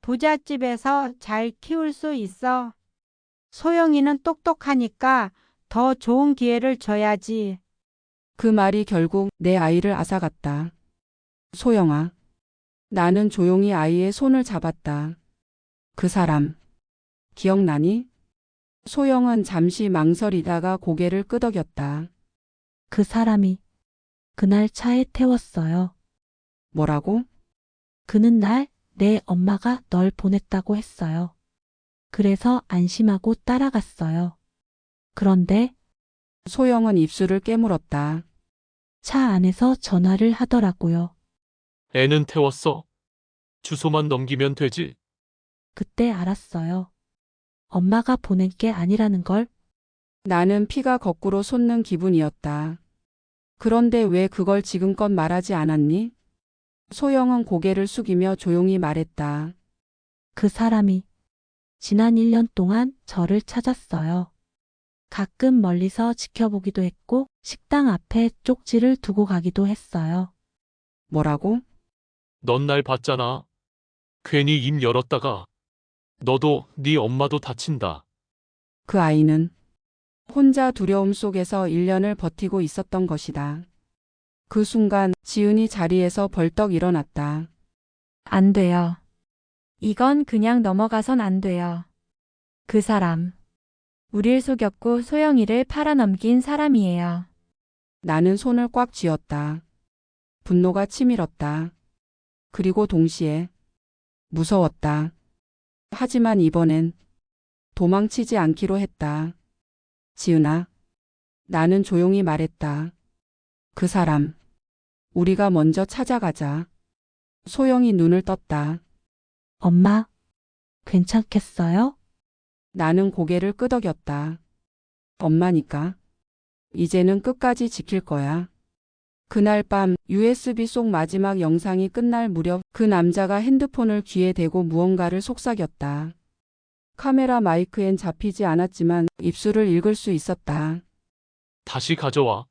부잣집에서 잘 키울 수 있어. 소영이는 똑똑하니까 더 좋은 기회를 줘야지. 그 말이 결국 내 아이를 앗아갔다. 소영아. 나는 조용히 아이의 손을 잡았다. 그 사람. 기억나니? 소영은 잠시 망설이다가 고개를 끄덕였다. 그 사람이 그날 차에 태웠어요. 뭐라고? 그는 내 엄마가 널 보냈다고 했어요. 그래서 안심하고 따라갔어요. 그런데 소영은 입술을 깨물었다. 차 안에서 전화를 하더라고요. 애는 태웠어. 주소만 넘기면 되지. 그때 알았어요. 엄마가 보낸 게 아니라는 걸. 나는 피가 거꾸로 솟는 기분이었다. 그런데 왜 그걸 지금껏 말하지 않았니? 소영은 고개를 숙이며 조용히 말했다. 그 사람이 지난 1년 동안 저를 찾았어요. 가끔 멀리서 지켜보기도 했고 식당 앞에 쪽지를 두고 가기도 했어요. 뭐라고? 넌 날 봤잖아. 괜히 입 열었다가 너도 네 엄마도 다친다. 그 아이는 혼자 두려움 속에서 1년을 버티고 있었던 것이다. 그 순간 지은이 자리에서 벌떡 일어났다. 안 돼요. 이건 그냥 넘어가선 안 돼요. 그 사람. 우릴 속였고 소영이를 팔아넘긴 사람이에요. 나는 손을 꽉 쥐었다. 분노가 치밀었다. 그리고 동시에 무서웠다. 하지만 이번엔 도망치지 않기로 했다. 지은아, 나는 조용히 말했다. 그 사람, 우리가 먼저 찾아가자. 소영이 눈을 떴다. 엄마, 괜찮겠어요? 나는 고개를 끄덕였다. 엄마니까. 이제는 끝까지 지킬 거야. 그날 밤 USB 속 마지막 영상이 끝날 무렵 그 남자가 핸드폰을 귀에 대고 무언가를 속삭였다. 카메라 마이크엔 잡히지 않았지만 입술을 읽을 수 있었다. 다시 가져와.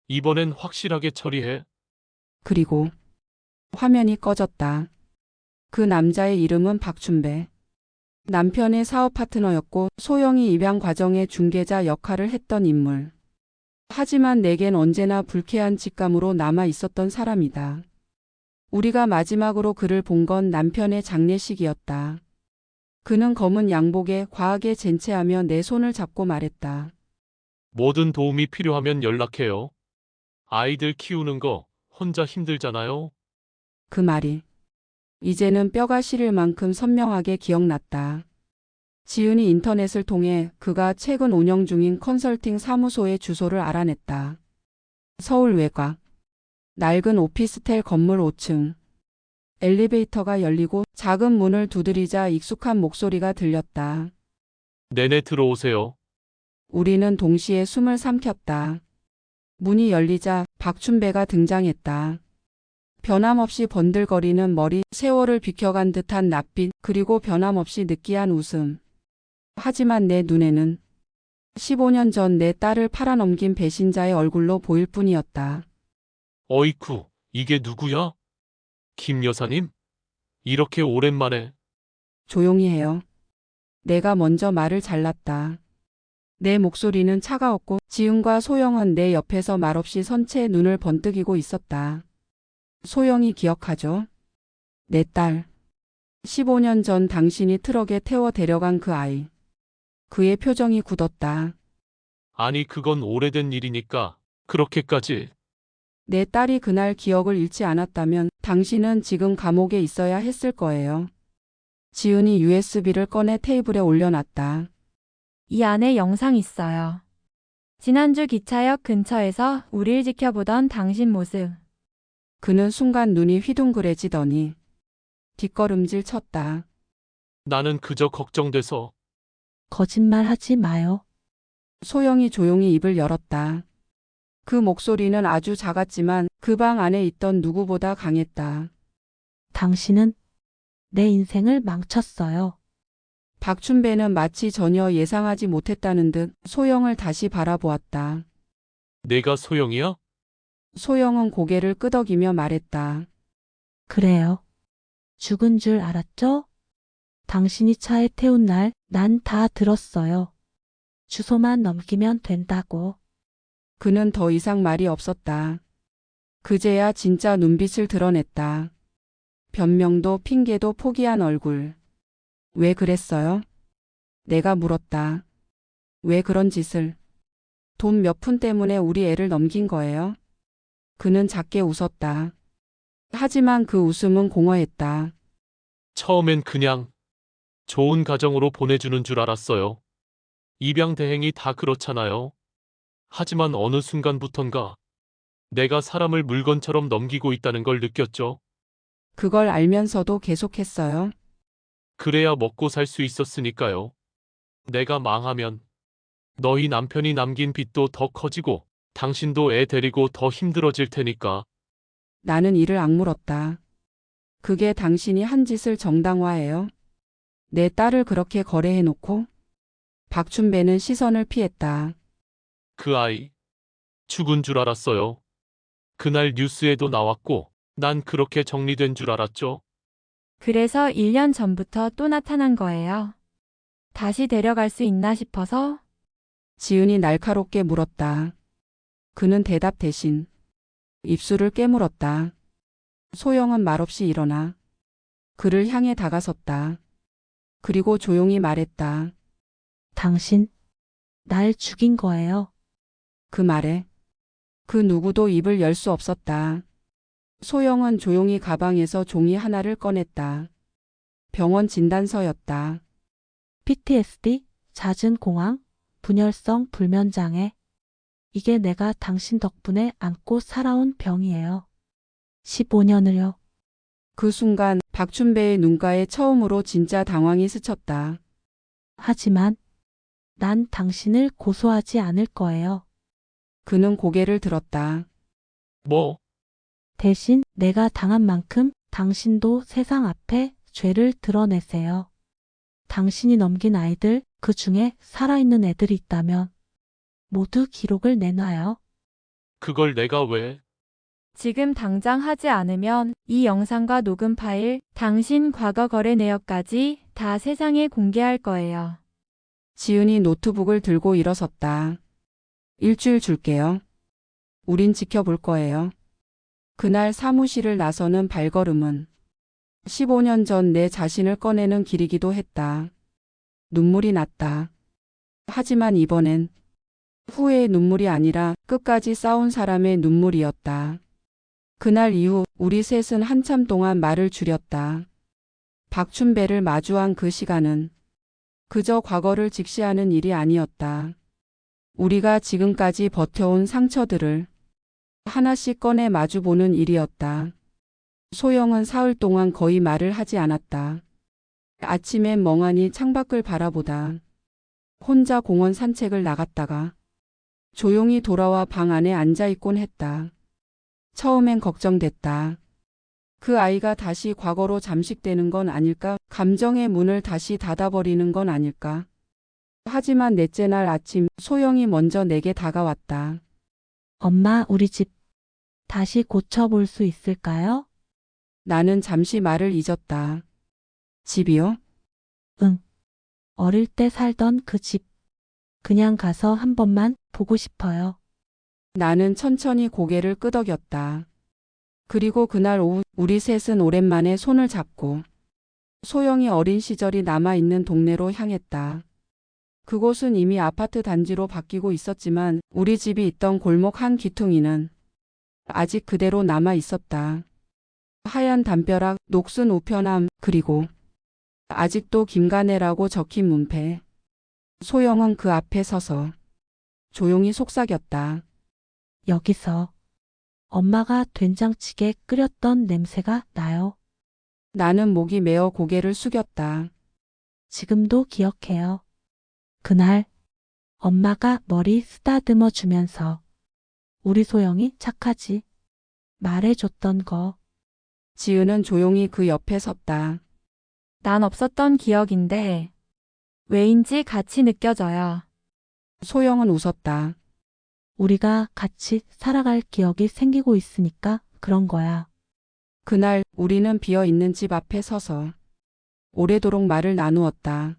이번엔 확실하게 처리해. 그리고 화면이 꺼졌다. 그 남자의 이름은 박춘배. 남편의 사업 파트너였고 소영이 입양 과정의 중개자 역할을 했던 인물. 하지만 내겐 언제나 불쾌한 직감으로 남아 있었던 사람이다. 우리가 마지막으로 그를 본 건 남편의 장례식이었다. 그는 검은 양복에 과하게 젠체하며 내 손을 잡고 말했다. 모든 도움이 필요하면 연락해요. 아이들 키우는 거 혼자 힘들잖아요. 그 말이 이제는 뼈가 시릴 만큼 선명하게 기억났다. 지은이 인터넷을 통해 그가 최근 운영 중인 컨설팅 사무소의 주소를 알아냈다. 서울 외곽. 낡은 오피스텔 건물 5층. 엘리베이터가 열리고 작은 문을 두드리자 익숙한 목소리가 들렸다. 내내 들어오세요. 우리는 동시에 숨을 삼켰다. 문이 열리자 박춘배가 등장했다. 변함없이 번들거리는 머리, 세월을 비켜간 듯한 낯빛, 그리고 변함없이 느끼한 웃음. 하지만 내 눈에는 15년 전 내 딸을 팔아넘긴 배신자의 얼굴로 보일 뿐이었다. 어이쿠, 이게 누구야? 김 여사님? 이렇게 오랜만에. 조용히 해요. 내가 먼저 말을 잘랐다. 내 목소리는 차가웠고 지은과 소영은 내 옆에서 말없이 선 채 눈을 번뜩이고 있었다. 소영이 기억하죠? 내 딸. 15년 전 당신이 트럭에 태워 데려간 그 아이. 그의 표정이 굳었다. 아니, 그건 오래된 일이니까 그렇게까지. 내 딸이 그날 기억을 잃지 않았다면 당신은 지금 감옥에 있어야 했을 거예요. 지은이 USB를 꺼내 테이블에 올려놨다. 이 안에 영상 있어요. 지난주 기차역 근처에서 우릴 지켜보던 당신 모습. 그는 순간 눈이 휘둥그레지더니 뒷걸음질 쳤다. 나는 그저 걱정돼서. 거짓말 하지 마요. 소영이 조용히 입을 열었다. 그 목소리는 아주 작았지만 그 방 안에 있던 누구보다 강했다. 당신은 내 인생을 망쳤어요. 박춘배는 마치 전혀 예상하지 못했다는 듯 소영을 다시 바라보았다. 내가 소영이야? 소영은 고개를 끄덕이며 말했다. 그래요. 죽은 줄 알았죠? 당신이 차에 태운 날 난 다 들었어요. 주소만 넘기면 된다고. 그는 더 이상 말이 없었다. 그제야 진짜 눈빛을 드러냈다. 변명도 핑계도 포기한 얼굴. 왜 그랬어요? 내가 물었다. 왜 그런 짓을? 돈 몇 푼 때문에 우리 애를 넘긴 거예요? 그는 작게 웃었다. 하지만 그 웃음은 공허했다. 처음엔 그냥 좋은 가정으로 보내주는 줄 알았어요. 입양 대행이 다 그렇잖아요. 하지만 어느 순간부턴가 내가 사람을 물건처럼 넘기고 있다는 걸 느꼈죠. 그걸 알면서도 계속했어요. 그래야 먹고 살 수 있었으니까요. 내가 망하면 너희 남편이 남긴 빚도 더 커지고 당신도 애 데리고 더 힘들어질 테니까. 나는 이를 악물었다. 그게 당신이 한 짓을 정당화해요? 내 딸을 그렇게 거래해놓고? 박춘배는 시선을 피했다. 그 아이 죽은 줄 알았어요. 그날 뉴스에도 나왔고 난 그렇게 정리된 줄 알았죠. 그래서 1년 전부터 또 나타난 거예요. 다시 데려갈 수 있나 싶어서. 지은이 날카롭게 물었다. 그는 대답 대신 입술을 깨물었다. 소영은 말없이 일어나 그를 향해 다가섰다. 그리고 조용히 말했다. 당신, 날 죽인 거예요. 그 말에 그 누구도 입을 열 수 없었다. 소영은 조용히 가방에서 종이 하나를 꺼냈다. 병원 진단서였다. PTSD, 잦은 공황, 분열성 불면장애. 이게 내가 당신 덕분에 안고 살아온 병이에요. 15년을요. 그 순간 박춘배의 눈가에 처음으로 진짜 당황이 스쳤다. 하지만 난 당신을 고소하지 않을 거예요. 그는 고개를 들었다. 뭐? 대신 내가 당한 만큼 당신도 세상 앞에 죄를 드러내세요. 당신이 넘긴 아이들, 그 중에 살아있는 애들이 있다면 모두 기록을 내놔요. 그걸 내가 왜? 지금 당장 하지 않으면 이 영상과 녹음 파일, 당신 과거 거래 내역까지 다 세상에 공개할 거예요. 지은이 노트북을 들고 일어섰다. 일주일 줄게요. 우린 지켜볼 거예요. 그날 사무실을 나서는 발걸음은 15년 전 내 자신을 꺼내는 길이기도 했다. 눈물이 났다. 하지만 이번엔 후회의 눈물이 아니라 끝까지 싸운 사람의 눈물이었다. 그날 이후 우리 셋은 한참 동안 말을 줄였다. 박춘배를 마주한 그 시간은 그저 과거를 직시하는 일이 아니었다. 우리가 지금까지 버텨온 상처들을 하나씩 꺼내 마주보는 일이었다. 소영은 사흘 동안 거의 말을 하지 않았다. 아침엔 멍하니 창밖을 바라보다 혼자 공원 산책을 나갔다가 조용히 돌아와 방 안에 앉아있곤 했다. 처음엔 걱정됐다. 그 아이가 다시 과거로 잠식되는 건 아닐까? 감정의 문을 다시 닫아버리는 건 아닐까? 하지만 넷째 날 아침 소영이 먼저 내게 다가왔다. 엄마, 우리 집 다시 고쳐볼 수 있을까요? 나는 잠시 말을 잊었다. 집이요? 응. 어릴 때 살던 그 집. 그냥 가서 한 번만 보고 싶어요. 나는 천천히 고개를 끄덕였다. 그리고 그날 오후 우리 셋은 오랜만에 손을 잡고 소영이 어린 시절이 남아있는 동네로 향했다. 그곳은 이미 아파트 단지로 바뀌고 있었지만 우리 집이 있던 골목 한 귀퉁이는 아직 그대로 남아 있었다. 하얀 담벼락, 녹슨 우편함, 그리고 아직도 김가네라고 적힌 문패. 소영은 그 앞에 서서 조용히 속삭였다. 여기서 엄마가 된장찌개 끓였던 냄새가 나요. 나는 목이 메어 고개를 숙였다. 지금도 기억해요. 그날 엄마가 머리 쓰다듬어 주면서 우리 소영이 착하지 말해줬던 거. 지은은 조용히 그 옆에 섰다. 난 없었던 기억인데 왜인지 같이 느껴져요. 소영은 웃었다. 우리가 같이 살아갈 기억이 생기고 있으니까 그런 거야. 그날 우리는 비어있는 집 앞에 서서 오래도록 말을 나누었다.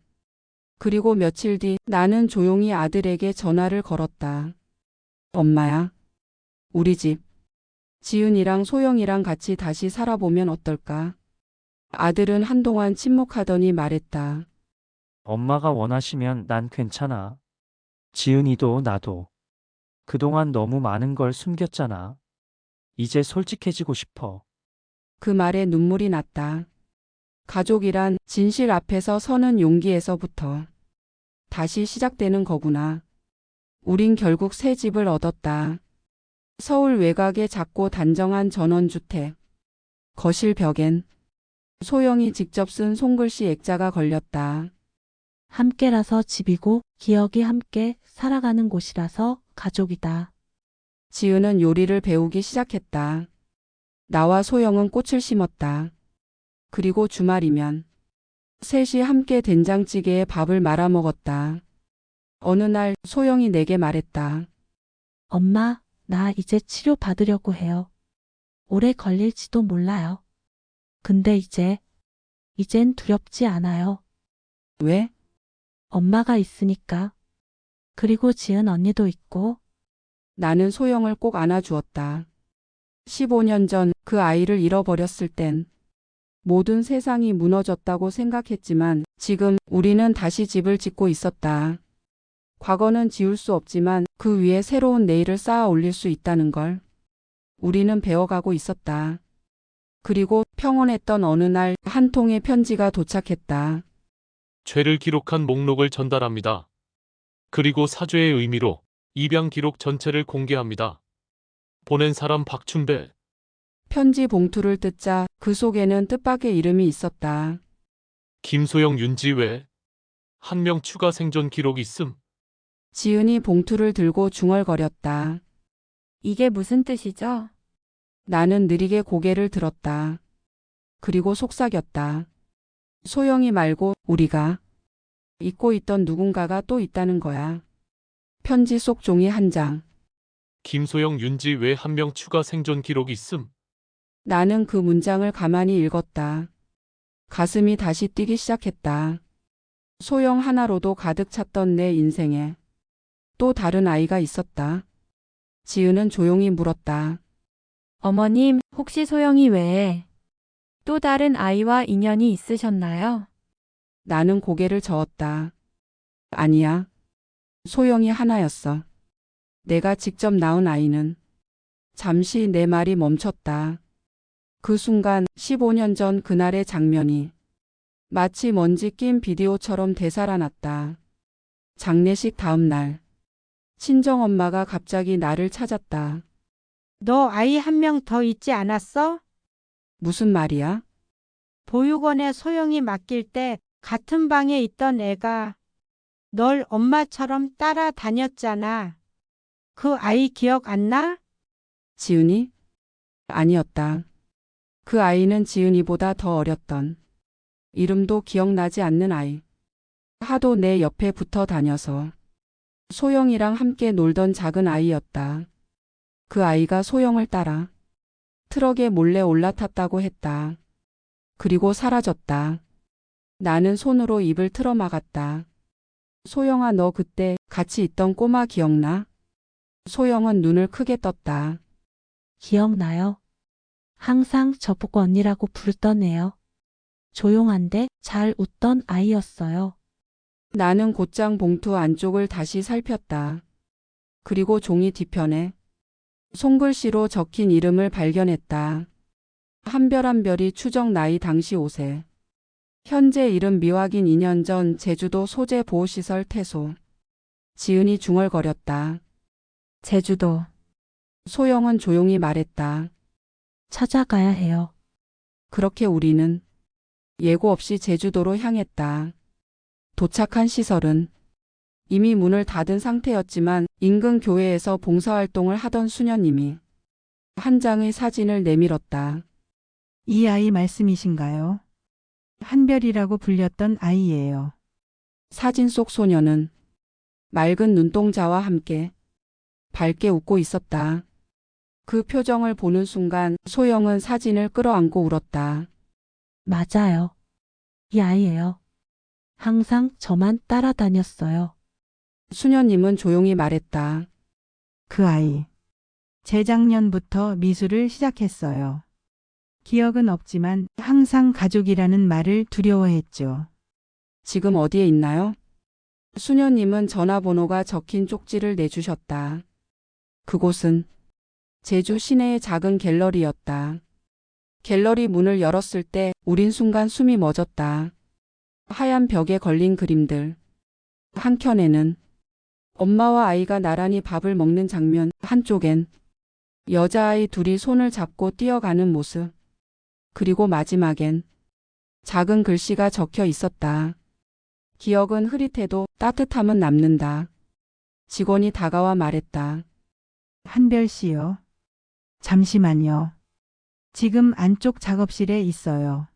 그리고 며칠 뒤 나는 조용히 아들에게 전화를 걸었다. 엄마야, 우리 집 지은이랑 소영이랑 같이 다시 살아보면 어떨까? 아들은 한동안 침묵하더니 말했다. 엄마가 원하시면 난 괜찮아. 지은이도 나도. 그동안 너무 많은 걸 숨겼잖아. 이제 솔직해지고 싶어. 그 말에 눈물이 났다. 가족이란 진실 앞에서 서는 용기에서부터 다시 시작되는 거구나. 우린 결국 새 집을 얻었다. 서울 외곽의 작고 단정한 전원주택. 거실 벽엔 소영이 직접 쓴 손글씨 액자가 걸렸다. 함께라서 집이고 기억이 함께 살아가는 곳이라서 가족이다. 지은은 요리를 배우기 시작했다. 나와 소영은 꽃을 심었다. 그리고 주말이면 셋이 함께 된장찌개에 밥을 말아 먹었다. 어느 날 소영이 내게 말했다. 엄마, 나 이제 치료 받으려고 해요. 오래 걸릴지도 몰라요. 근데 이젠 두렵지 않아요. 왜? 엄마가 있으니까. 그리고 지은 언니도 있고. 나는 소영을 꼭 안아주었다. 15년 전 그 아이를 잃어버렸을 땐 모든 세상이 무너졌다고 생각했지만 지금 우리는 다시 집을 짓고 있었다. 과거는 지울 수 없지만 그 위에 새로운 내일을 쌓아 올릴 수 있다는 걸 우리는 배워가고 있었다. 그리고 평온했던 어느 날 한 통의 편지가 도착했다. 죄를 기록한 목록을 전달합니다. 그리고 사죄의 의미로 입양 기록 전체를 공개합니다. 보낸 사람 박춘배. 편지 봉투를 뜯자 그 속에는 뜻밖의 이름이 있었다. 김소영 윤지 외. 한 명 추가 생존 기록 있음. 지은이 봉투를 들고 중얼거렸다. 이게 무슨 뜻이죠? 나는 느리게 고개를 들었다. 그리고 속삭였다. 소영이 말고 우리가 잊고 있던 누군가가 또 있다는 거야. 편지 속 종이 한 장. 김소영 윤지 외 한 명 추가 생존 기록 있음. 나는 그 문장을 가만히 읽었다. 가슴이 다시 뛰기 시작했다. 소영 하나로도 가득 찼던 내 인생에 또 다른 아이가 있었다. 지은은 조용히 물었다. 어머님, 혹시 소영이 외에 또 다른 아이와 인연이 있으셨나요? 나는 고개를 저었다. 아니야. 소영이 하나였어. 내가 직접 낳은 아이는. 잠시 내 말이 멈췄다. 그 순간 15년 전 그날의 장면이 마치 먼지 낀 비디오처럼 되살아났다. 장례식 다음 날 친정엄마가 갑자기 나를 찾았다. 너 아이 한 명 더 있지 않았어? 무슨 말이야? 보육원에 소영이 맡길 때 같은 방에 있던 애가 널 엄마처럼 따라다녔잖아. 그 아이 기억 안 나? 지은이? 아니었다. 그 아이는 지은이보다 더 어렸던, 이름도 기억나지 않는 아이. 하도 내 옆에 붙어 다녀서 소영이랑 함께 놀던 작은 아이였다. 그 아이가 소영을 따라 트럭에 몰래 올라탔다고 했다. 그리고 사라졌다. 나는 손으로 입을 틀어막았다. 소영아, 너 그때 같이 있던 꼬마 기억나? 소영은 눈을 크게 떴다. 기억나요? 항상 저보고 언니라고 부르던 애요. 조용한데 잘 웃던 아이였어요. 나는 곧장 봉투 안쪽을 다시 살폈다. 그리고 종이 뒤편에 손글씨로 적힌 이름을 발견했다. 한별 한별이 추정 나이 당시 5세. 현재 이름 미확인 2년 전 제주도 소재 보호시설 퇴소. 지은이 중얼거렸다. 제주도. 소영은 조용히 말했다. 찾아가야 해요. 그렇게 우리는 예고 없이 제주도로 향했다. 도착한 시설은 이미 문을 닫은 상태였지만 인근 교회에서 봉사활동을 하던 수녀님이 한 장의 사진을 내밀었다. 이 아이 말씀이신가요? 한별이라고 불렸던 아이예요. 사진 속 소녀는 맑은 눈동자와 함께 밝게 웃고 있었다. 그 표정을 보는 순간 소영은 사진을 끌어안고 울었다. 맞아요. 이 아이예요. 항상 저만 따라다녔어요. 수녀님은 조용히 말했다. 그 아이. 재작년부터 미술을 시작했어요. 기억은 없지만 항상 가족이라는 말을 두려워했죠. 지금 어디에 있나요? 수녀님은 전화번호가 적힌 쪽지를 내주셨다. 그곳은 제주 시내의 작은 갤러리였다. 갤러리 문을 열었을 때 우린 순간 숨이 멎었다. 하얀 벽에 걸린 그림들. 한켠에는 엄마와 아이가 나란히 밥을 먹는 장면, 한쪽엔 여자아이 둘이 손을 잡고 뛰어가는 모습. 그리고 마지막엔 작은 글씨가 적혀 있었다. 기억은 흐릿해도 따뜻함은 남는다. 직원이 다가와 말했다. 한별 씨요. 잠시만요. 지금 안쪽 작업실에 있어요.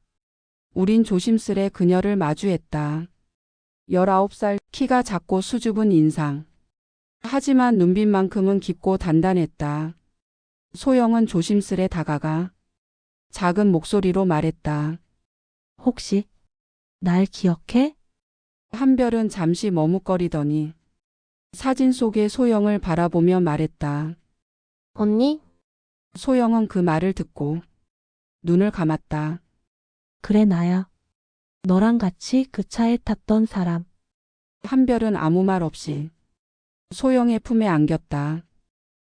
우린 조심스레 그녀를 마주했다. 19살, 키가 작고 수줍은 인상. 하지만 눈빛만큼은 깊고 단단했다. 소영은 조심스레 다가가 작은 목소리로 말했다. 혹시 날 기억해? 한별은 잠시 머뭇거리더니 사진 속의 소영을 바라보며 말했다. 언니? 소영은 그 말을 듣고 눈을 감았다. 그래 나야. 너랑 같이 그 차에 탔던 사람. 한별은 아무 말 없이 소영의 품에 안겼다.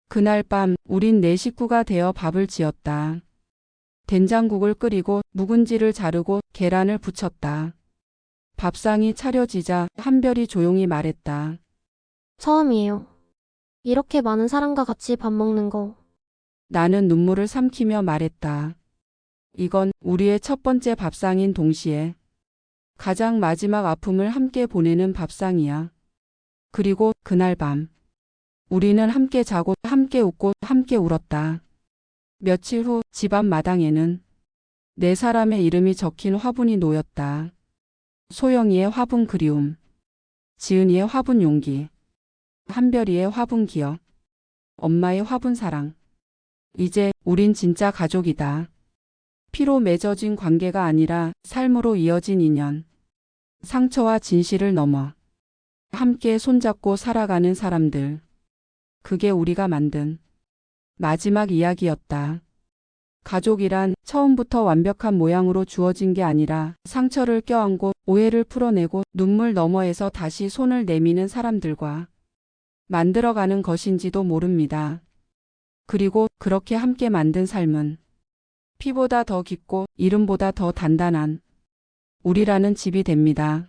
그날 밤 우린 네 식구가 되어 밥을 지었다. 된장국을 끓이고 묵은지를 자르고 계란을 부쳤다. 밥상이 차려지자 한별이 조용히 말했다. 처음이에요. 이렇게 많은 사람과 같이 밥 먹는 거. 나는 눈물을 삼키며 말했다. 이건 우리의 첫 번째 밥상인 동시에 가장 마지막 아픔을 함께 보내는 밥상이야. 그리고 그날 밤 우리는 함께 자고 함께 웃고 함께 울었다. 며칠 후 집 앞 마당에는 네 사람의 이름이 적힌 화분이 놓였다. 소영이의 화분 그리움, 지은이의 화분 용기, 한별이의 화분 기억, 엄마의 화분 사랑. 이제 우린 진짜 가족이다. 피로 맺어진 관계가 아니라 삶으로 이어진 인연. 상처와 진실을 넘어 함께 손잡고 살아가는 사람들. 그게 우리가 만든 마지막 이야기였다. 가족이란 처음부터 완벽한 모양으로 주어진 게 아니라 상처를 껴안고 오해를 풀어내고 눈물 너머에서 다시 손을 내미는 사람들과 만들어가는 것인지도 모릅니다. 그리고 그렇게 함께 만든 삶은 피보다 더 깊고 이름보다 더 단단한 우리라는 집이 됩니다.